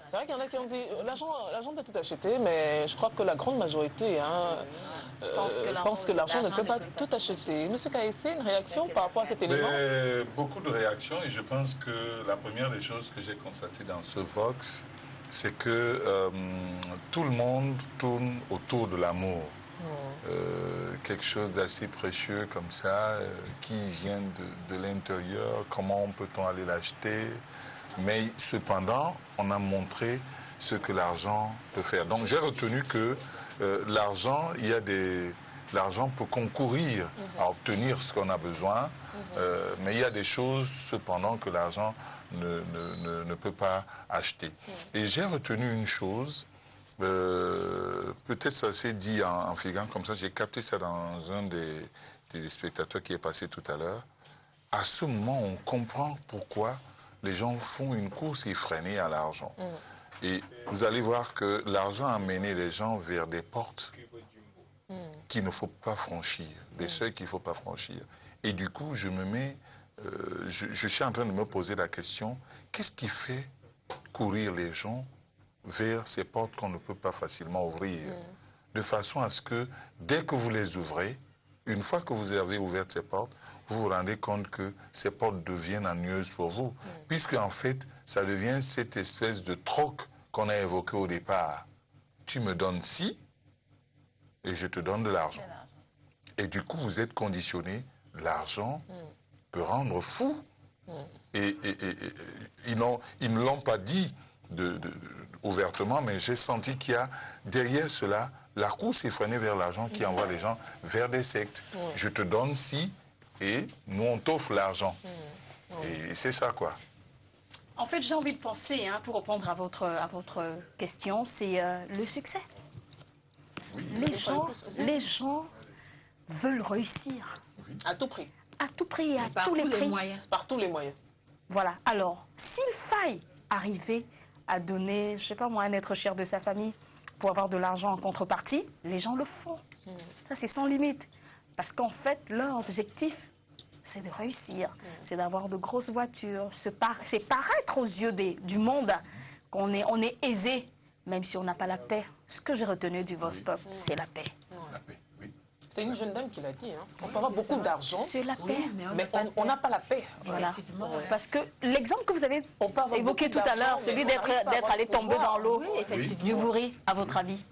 C'est vrai qu'il y en a qui ont dit l'argent peut tout acheter, mais je crois que la grande majorité pense que l'argent ne peut pas tout acheter. Monsieur Kaessé, une réaction par rapport à cet élément? Beaucoup de réactions et je pense que la première des choses que j'ai constatées dans ce Vox, c'est que tout le monde tourne autour de l'amour. Quelque chose d'assez précieux comme ça, qui vient de l'intérieur, comment peut-on aller l'acheter? Mais cependant, on a montré ce que l'argent peut faire. Donc j'ai retenu que l'argent, l'argent peut concourir à obtenir ce qu'on a besoin, mais il y a des choses cependant que l'argent ne peut pas acheter. Et j'ai retenu une chose, peut-être ça s'est dit en filigrane comme ça, j'ai capté ça dans un des spectateurs qui est passé tout à l'heure. À ce moment, on comprend pourquoi les gens font une course effrénée à l'argent. Et vous allez voir que l'argent a mené les gens vers des portes qu'il ne faut pas franchir, des seuils qu'il ne faut pas franchir. Et du coup, je suis en train de me poser la question, qu'est-ce qui fait courir les gens vers ces portes qu'on ne peut pas facilement ouvrir, de façon à ce que, dès que vous les ouvrez, une fois que vous avez ouvert ces portes, vous vous rendez compte que ces portes deviennent ennuyeuses pour vous, puisque en fait, ça devient cette espèce de troc qu'on a évoqué au départ. Tu me donnes ci, et je te donne de l'argent. Et du coup, vous êtes conditionné. L'argent peut rendre fou. Et ils ne l'ont pas dit ouvertement, mais j'ai senti qu'il y a derrière cela la course effrénée vers l'argent qui envoie les gens vers des sectes. Je te donne ci et nous on t'offre l'argent. Et c'est ça quoi. En fait, j'ai envie de penser, pour répondre à votre question, c'est le succès. Oui. Les gens veulent réussir. À tout prix. À tout prix et à tous les prix. Par tous les moyens. Voilà. Alors, s'il faille arriver à donner, je ne sais pas moi, un être cher de sa famille pour avoir de l'argent en contrepartie, les gens le font. Ça, c'est sans limite. Parce qu'en fait, leur objectif, c'est de réussir. C'est d'avoir de grosses voitures. C'est paraître aux yeux du monde qu'on est aisé, même si on n'a pas la paix. Ce que j'ai retenu du Vospop, c'est la paix. La paix, oui. C'est une jeune dame qui l'a dit. On peut avoir beaucoup d'argent, c'est la paix. mais on n'a pas la paix. Voilà. Parce que l'exemple que vous avez évoqué tout à l'heure, celui d'être allé tomber dans l'eau du Vouri, à votre avis,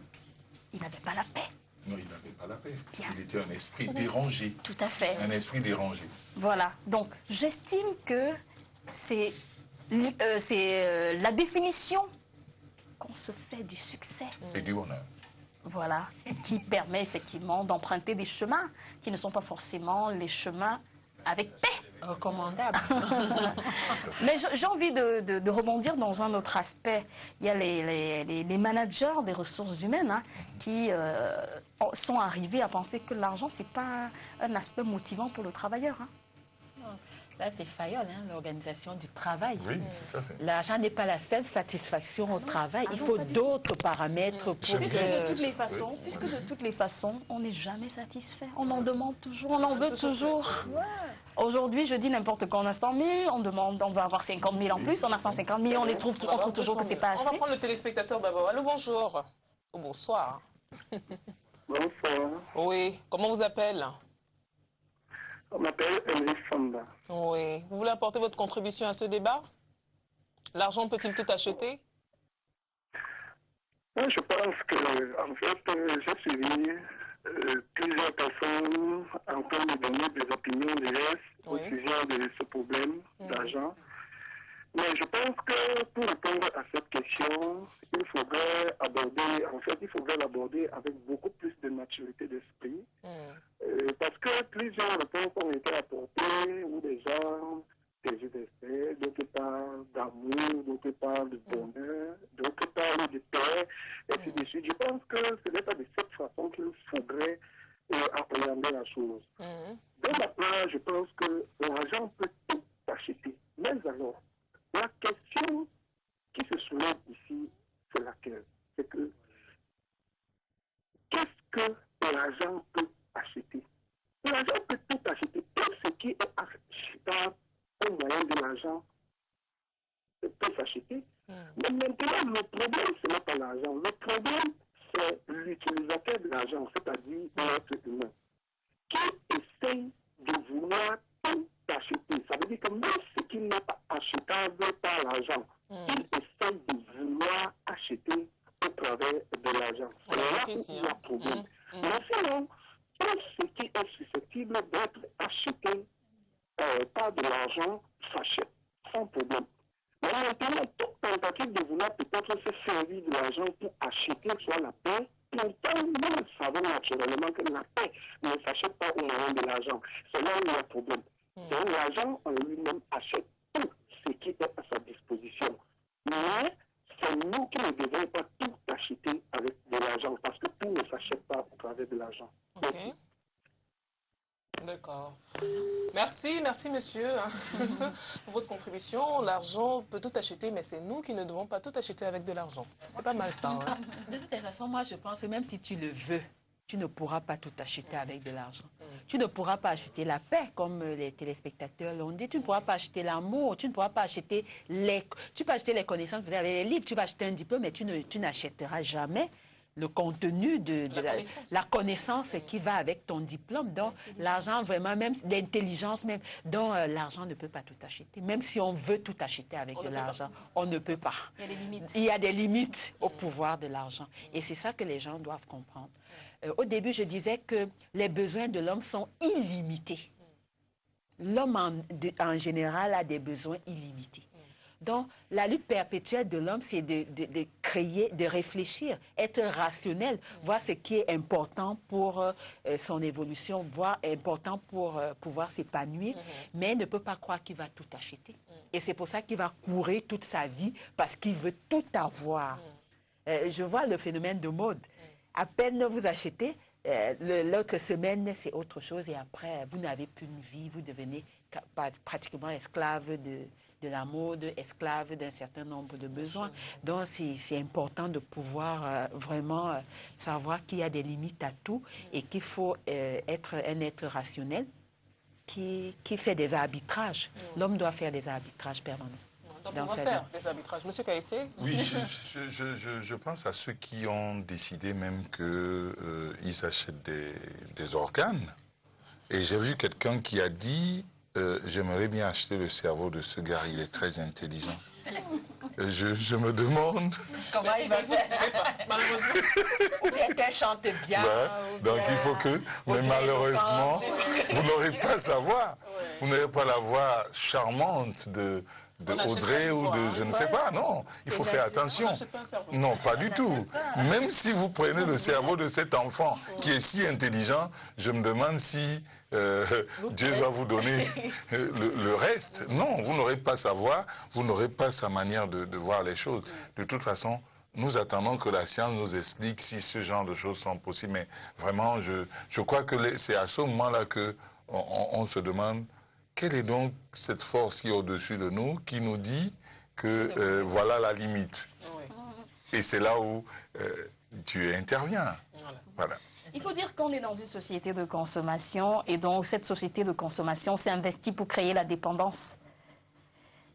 il n'avait pas la paix. Non, il n'avait pas la paix. Bien. Il était un esprit dérangé. Tout à fait. Un esprit dérangé. Voilà. Donc, j'estime que c'est la définition qu'on se fait du succès. Et du bonheur. Voilà. Qui permet effectivement d'emprunter des chemins qui ne sont pas forcément les chemins avec paix. Recommandable. Mais j'ai envie de rebondir dans un autre aspect. Il y a les managers des ressources humaines qui sont arrivés à penser que l'argent, ce n'est pas un aspect motivant pour le travailleur. Là, c'est Fayol, hein, l'organisation du travail. Oui, tout à fait. L'argent n'est pas la seule satisfaction au travail. Il faut d'autres paramètres pour puisque de toutes les façons, on n'est jamais satisfait. On en demande toujours, on en veut toujours. Aujourd'hui, je dis n'importe quoi, on a 100 000, on demande, on veut avoir 50 000 en plus, on a 150 000, on trouve toujours que c'est pas assez. On va prendre le téléspectateur d'abord. Allô, bonjour. Oh, bonsoir. Bonsoir. Oui, comment vous appelez? On m'appelle Elie Samba. Oui. Vous voulez apporter votre contribution à ce débat? L'argent peut-il tout acheter? Je pense que, en fait, j'ai suivi plusieurs personnes en train de donner des opinions diverses au sujet de ce problème d'argent. Mais je pense que pour répondre à cette question, il faudrait l'aborder avec beaucoup plus de maturité d'esprit. Parce que plusieurs réponses ont été apportées où des gens tergiversaient, d'autres parlent d'amour, d'autres parlent de bonheur, d'autres parlent de paix, et ainsi de suite. Je pense que ce n'est pas de cette façon qu'il faudrait appréhender la chose. De ma part, je pense que l'argent peut tout acheter. Mais alors, la question qui se soulève ici, c'est laquelle? C'est que qu'est-ce que l'argent peut acheter? L'argent peut tout acheter. Tout ce qui est achetable au moyen de l'argent peut s'acheter. Mais maintenant, le problème, ce n'est pas l'argent. Le problème, c'est l'utilisateur de l'argent, c'est-à-dire l'être humain, qui essaye de vouloir tout acheter. Ça veut dire que même ce qui n'est pas achetable par l'argent, il essaye de vouloir acheter au travers de l'argent. C'est là où il y a problème. Mais sinon, tout ce qui est susceptible d'être acheté par de l'argent s'achète sans problème. Mais maintenant, toute tentative de vouloir peut-être se servir de l'argent pour acheter soit la paix, pourtant nous savons naturellement que la paix ne s'achète pas au moyen de l'argent. C'est là où il y a problème. Donc l'argent en lui-même achète tout ce qui est à sa disposition. Mais c'est nous qui ne devons pas tout acheter avec de l'argent, parce que tout ne s'achète pas au travers de l'argent. Ok. D'accord. Merci monsieur pour votre contribution. L'argent peut tout acheter, mais c'est nous qui ne devons pas tout acheter avec de l'argent. C'est pas mal ça. Hein? De toute façon, moi je pense que même si tu le veux, tu ne pourras pas tout acheter avec de l'argent. Tu ne pourras pas acheter la paix, comme les téléspectateurs l'ont dit. Tu ne pourras pas acheter l'amour. Tu ne pourras pas acheter Tu peux acheter les connaissances, vous avez les livres. Tu vas acheter un diplôme, mais tu n'achèteras jamais le contenu de la connaissance qui va avec ton diplôme. Donc, l'argent, vraiment, même l'intelligence, même, donc l'argent ne peut pas tout acheter. Même si on veut tout acheter avec de l'argent, on ne peut pas. Il y a des limites. Il y a des limites au pouvoir de l'argent. Et c'est ça que les gens doivent comprendre. Au début, je disais que les besoins de l'homme sont illimités. L'homme, en général, a des besoins illimités. Donc, la lutte perpétuelle de l'homme, c'est de créer, de réfléchir, être rationnel, voir ce qui est important pour son évolution, voir important pour pouvoir s'épanouir, mais ne peut pas croire qu'il va tout acheter. Et c'est pour ça qu'il va courir toute sa vie, parce qu'il veut tout avoir. Je vois le phénomène de mode. À peine vous achetez, l'autre semaine, c'est autre chose, et après, vous n'avez plus une vie, vous devenez pratiquement esclave de la mode, esclave d'un certain nombre de besoins. Donc, c'est important de pouvoir vraiment savoir qu'il y a des limites à tout et qu'il faut être un être rationnel qui fait des arbitrages. L'homme doit faire des arbitrages permanents. Donc, on va faire des arbitrages. Monsieur Kaïssé? Oui, je pense à ceux qui ont décidé même qu'ils achètent des organes. Et j'ai vu quelqu'un qui a dit j'aimerais bien acheter le cerveau de ce gars, il est très intelligent. Je me demande... Comment il va faire? Ou quelqu'un chante bien. Donc il faut que... Mais malheureusement, vous n'aurez pas à savoir. Vous n'avez pas la voix charmante de Audrey ou de je ne sais pas, non, il faut faire attention. Non, pas du tout. Même si vous prenez le cerveau de cet enfant qui est si intelligent, je me demande si Dieu va vous donner le reste. Non, vous n'aurez pas sa voix, vous n'aurez pas sa manière de voir les choses. De toute façon, nous attendons que la science nous explique si ce genre de choses sont possibles. Mais vraiment, je crois que c'est à ce moment-là qu'on se demande quelle est donc cette force qui est au-dessus de nous, qui nous dit que voilà la limite? Et c'est là où tu interviens. Voilà. Il faut dire qu'on est dans une société de consommation et donc cette société de consommation s'est investie pour créer la dépendance.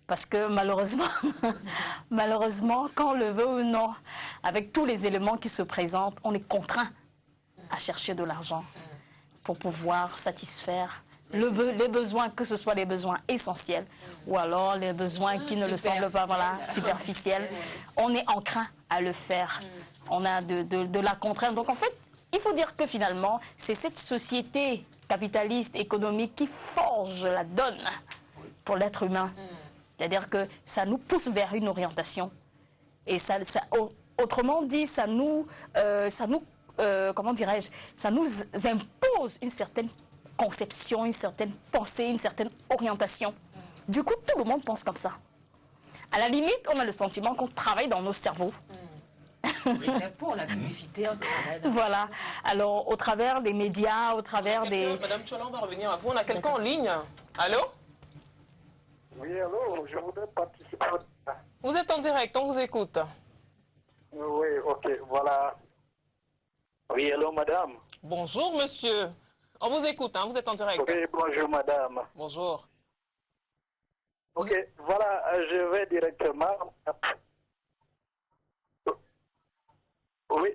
Parce que malheureusement, malheureusement, qu'on le veut ou non, avec tous les éléments qui se présentent, on est contraint à chercher de l'argent pour pouvoir satisfaire les besoins, que ce soit les besoins essentiels ou alors les besoins qui ne le semblent pas, voilà, superficiels. On est enclin à le faire. On a de la contrainte. Donc en fait, il faut dire que finalement, c'est cette société capitaliste, économique qui forge la donne pour l'être humain. C'est-à-dire que ça nous pousse vers une orientation. Et autrement dit, ça nous comment dirais-je, ça nous impose une certaine conception, une certaine pensée, une certaine orientation. Du coup, tout le monde pense comme ça. À la limite, on a le sentiment qu'on travaille dans nos cerveaux. Pour la publicité, voilà. Alors, au travers des médias, au travers des... Madame Tchola, on va revenir à vous. On a quelqu'un en ligne. Allô? Oui, allô, je voudrais participer. Vous êtes en direct, on vous écoute. Oui, ok, voilà. Oui, allô, madame. Bonjour, monsieur. On vous écoute, hein, vous êtes en direct. Oui, bonjour, madame. Bonjour. Ok, voilà, je vais directement... Oui.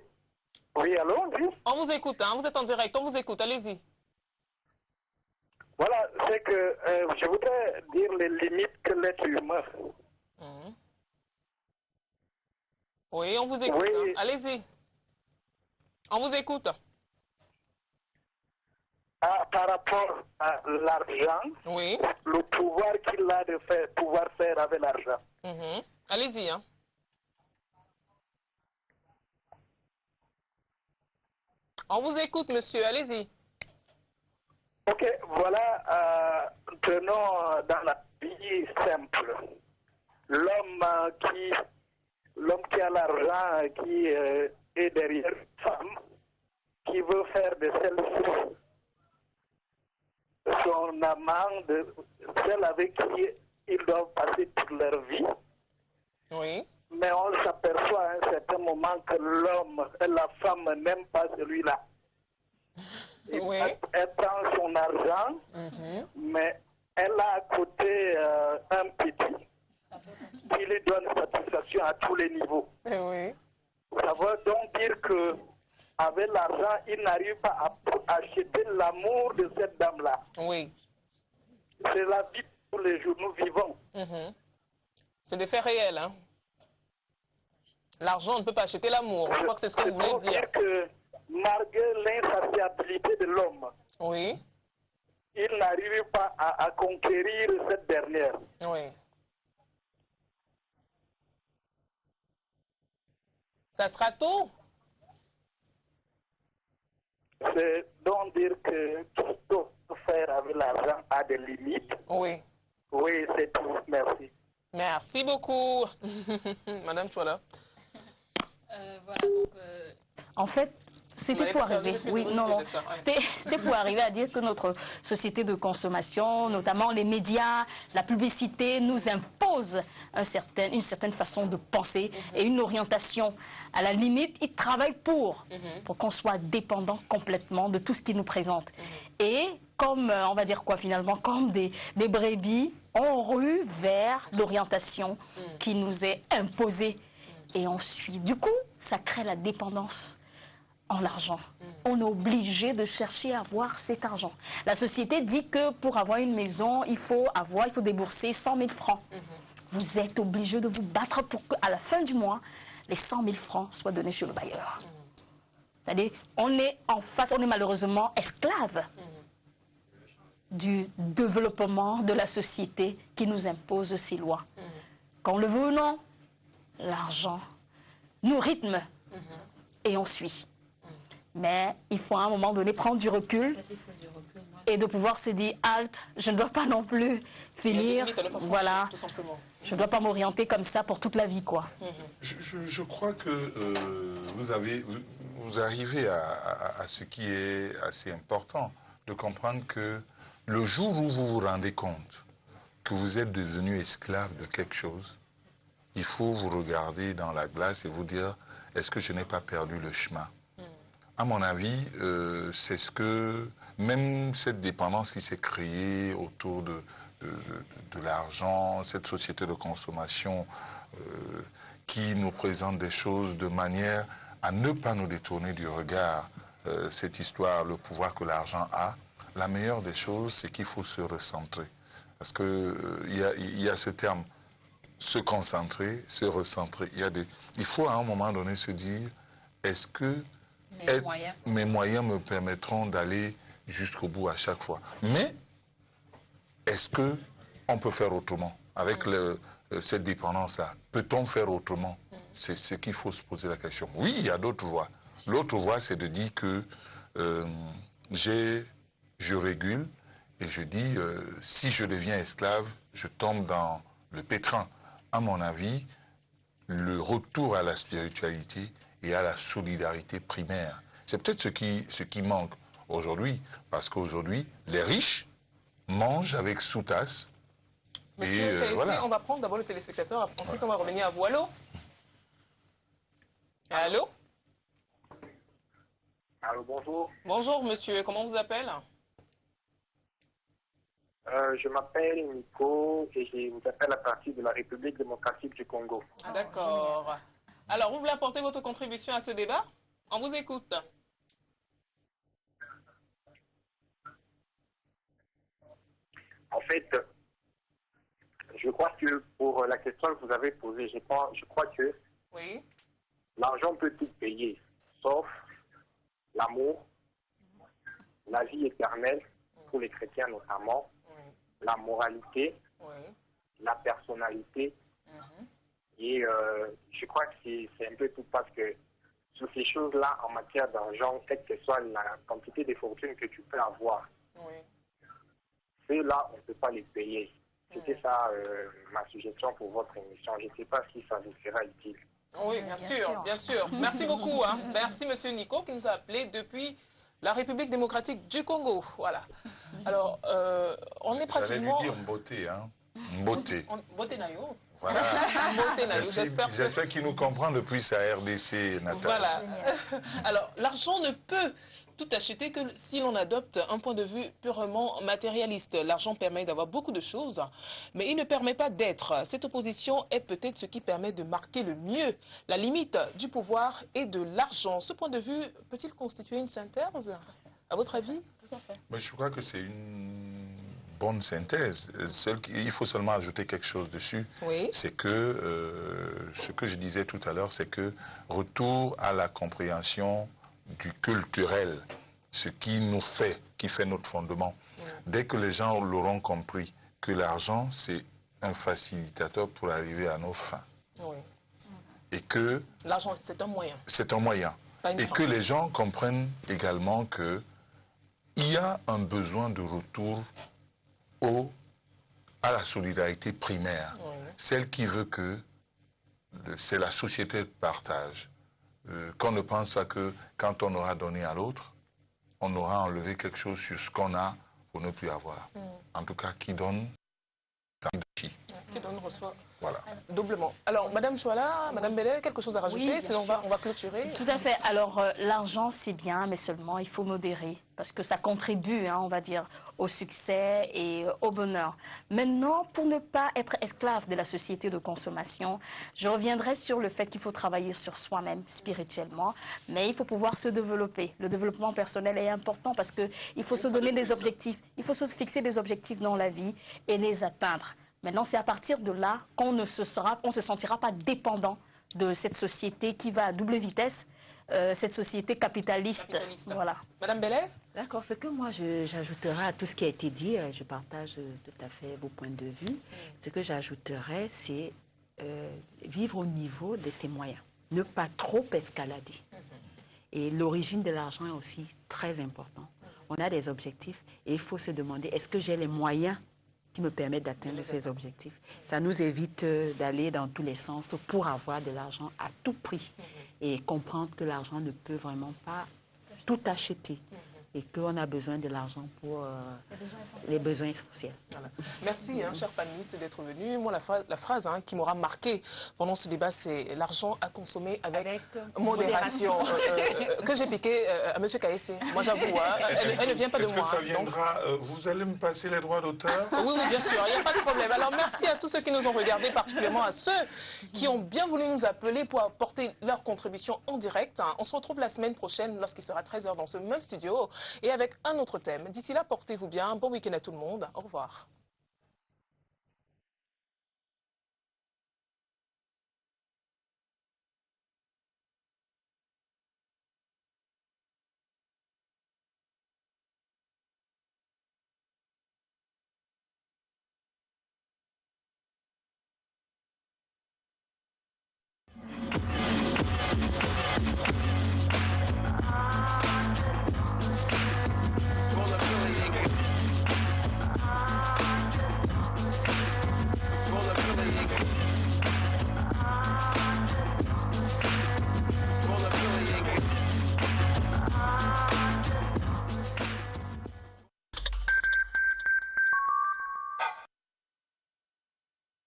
Oui, allô, oui. On vous écoute, hein, vous êtes en direct, on vous écoute, allez-y. Voilà, c'est que je voudrais dire les limites que l'être humain. Oui, on vous écoute, oui. Hein. Allez-y. On vous écoute. Par rapport à l'argent, oui. Le pouvoir qu'il a de pouvoir faire avec l'argent. Allez-y, hein. On vous écoute, monsieur, allez-y. Ok, voilà, tenons dans la vie simple. L'homme qui a l'argent, qui est derrière une femme, qui veut faire de celle-ci son amant, celle avec qui ils doivent passer toute leur vie. Oui. Mais on s'aperçoit à un certain moment que l'homme et la femme n'aiment pas celui-là. Oui. Elle prend son argent, mais elle a à côté un petit qui lui donne satisfaction à tous les niveaux. Oui. Ça veut donc dire que avec l'argent, il n'arrive pas à acheter l'amour de cette dame-là. Oui. C'est la vie de tous les jours, nous vivons. C'est des faits réels, hein. L'argent ne peut pas acheter l'amour. Je crois que c'est ce que vous voulez dire. C'est-à-dire que malgré l'insatiabilité de l'homme, oui. Il n'arrive pas à conquérir cette dernière. Oui. Ça sera tôt. C'est donc dire que tout ce qu'on peut faire avec l'argent a des limites. Oui. Oui, c'est tout. Merci. Merci beaucoup. Madame Tchola. Voilà, donc, en fait, c'était pour arriver. Oui, non, c'était pour arriver à dire que notre société de consommation, notamment les médias, la publicité, nous impose une certaine façon de penser et une orientation. À la limite, ils travaillent pour qu'on soit dépendant complètement de tout ce qu'ils nous présentent. Et comme, on va dire quoi finalement, comme des brebis, on rue vers l'orientation qui nous est imposée. Et on suit. Du coup, ça crée la dépendance en l'argent. On est obligé de chercher à avoir cet argent. La société dit que pour avoir une maison, il faut débourser 100 000 francs. Vous êtes obligé de vous battre pour qu'à la fin du mois, les 100 000 francs soient donnés chez le bailleur. C'est-à-dire, on est en face, on est malheureusement esclave du développement de la société qui nous impose ces lois. Qu'on le veut ou non, l'argent nous rythme et on suit. Mais il faut à un moment donné prendre du recul et de pouvoir se dire halte, je ne dois pas non plus finir, voilà, je ne dois pas m'orienter comme ça pour toute la vie, quoi. Je crois que vous arrivez à ce qui est assez important, de comprendre que Le jour où vous vous rendez compte que vous êtes devenu esclave de quelque chose, il faut vous regarder dans la glace et vous dire, est-ce que je n'ai pas perdu le chemin? À mon avis, c'est ce que, même cette dépendance qui s'est créée autour de l'argent, cette société de consommation qui nous présente des choses de manière à ne pas nous détourner du regard, cette histoire, le pouvoir que l'argent a, la meilleure des choses, c'est qu'il faut se recentrer. Parce qu'il y a ce terme, se concentrer, se recentrer. Il faut à un moment donné se dire, est-ce que mes moyens me permettront d'aller jusqu'au bout à chaque fois? Mais est-ce qu'on peut faire autrement? Avec cette dépendance-là, peut-on faire autrement? C'est ce qu'il faut se poser la question. Oui, il y a d'autres voies. L'autre voie, c'est de dire que je régule et je dis, si je deviens esclave, je tombe dans le pétrin. À mon avis, le retour à la spiritualité et à la solidarité primaire, c'est peut-être ce qui manque aujourd'hui, parce qu'aujourd'hui, les riches mangent avec sous-tasse. Monsieur Kaïssi, voilà. On va prendre d'abord le téléspectateur, ensuite on va revenir à vous. Allô? Allô? Allô, bonjour. Bonjour monsieur, comment vous appelez? Je m'appelle Nico et je vous appelle à partir de la République démocratique du Congo. Ah, d'accord. Alors, vous voulez apporter votre contribution à ce débat? On vous écoute. En fait, je crois que pour la question que vous avez posée, je crois que oui, l'argent peut tout payer, sauf l'amour, la vie éternelle, pour les chrétiens notamment, la moralité, la personnalité. Et je crois que c'est un peu tout parce que sur ces choses-là, en matière d'argent, quelle que soit la quantité de fortune que tu peux avoir, ceux-là, on ne peut pas les payer. C'était ça ma suggestion pour votre émission. Je ne sais pas si ça vous sera utile. Oui, bien sûr, bien sûr. Merci beaucoup. Hein. Merci, monsieur Nico, qui nous a appelé depuis la République démocratique du Congo. Voilà. Alors, on est pratiquement... J'allais lui dire beauté, hein. Beauté. Beauté nayo. Voilà. J'espère qu'il nous comprend depuis sa RDC natale. Voilà. Alors, l'argent ne peut tout acheter que si l'on adopte un point de vue purement matérialiste. L'argent permet d'avoir beaucoup de choses, mais il ne permet pas d'être. Cette opposition est peut-être ce qui permet de marquer le mieux la limite du pouvoir et de l'argent. Ce point de vue peut-il constituer une synthèse, à votre avis? Tout à fait. Mais je crois que c'est une bonne synthèse. Il faut seulement ajouter quelque chose dessus. Oui. C'est que, ce que je disais tout à l'heure, c'est que retour à la compréhension du culturel, ce qui nous fait, qui fait notre fondement. Dès que les gens l'auront compris, que l'argent, c'est un facilitateur pour arriver à nos fins. Et que... L'argent, c'est un moyen. C'est un moyen. Et que les gens comprennent également que il y a un besoin de retour à la solidarité primaire. Celle qui veut que c'est la société de partage. Qu'on ne pense pas que quand on aura donné à l'autre, on aura enlevé quelque chose sur ce qu'on a pour ne plus avoir. En tout cas, qui donne, qui reçoit. Voilà. Doublement. Alors, Madame Chouala, Madame Bellet, quelque chose à rajouter, oui, sinon on va clôturer. Tout à fait. Alors, l'argent, c'est bien, mais seulement il faut modérer, parce que ça contribue, hein, on va dire, au succès et au bonheur. Maintenant, pour ne pas être esclave de la société de consommation, je reviendrai sur le fait qu'il faut travailler sur soi-même spirituellement, mais il faut pouvoir se développer. Le développement personnel est important parce qu'il faut se donner des objectifs. Il faut se fixer des objectifs dans la vie et les atteindre. Maintenant, c'est à partir de là qu'on ne se sentira pas dépendant de cette société qui va à double vitesse, cette société capitaliste. Voilà. Madame Bellet? D'accord, ce que moi j'ajouterais à tout ce qui a été dit, je partage tout à fait vos points de vue. Ce que j'ajouterais, c'est vivre au niveau de ses moyens, ne pas trop escalader. Et l'origine de l'argent est aussi très importante. On a des objectifs et il faut se demander, est-ce que j'ai les moyens qui me permettent d'atteindre ces objectifs? Ça nous évite d'aller dans tous les sens pour avoir de l'argent à tout prix et comprendre que l'argent ne peut vraiment pas tout acheter. et qu'on a besoin de l'argent pour les besoins essentiels. Voilà. Merci, chers panélistes, d'être venus. Moi, la phrase qui m'aura marqué pendant ce débat, c'est l'argent à consommer avec modération. Que j'ai piqué à M. Kaessé. Moi, j'avoue, elle ne vient pas de moi. Est-ce que ça viendra, vous allez me passer les droits d'auteur? Oui, bien sûr, il n'y a pas de problème. Alors, merci à tous ceux qui nous ont regardés, particulièrement à ceux qui ont bien voulu nous appeler pour apporter leur contribution en direct. On se retrouve la semaine prochaine lorsqu'il sera 13h dans ce même studio et avec un autre thème. D'ici là, portez-vous bien. Bon week-end à tout le monde. Au revoir.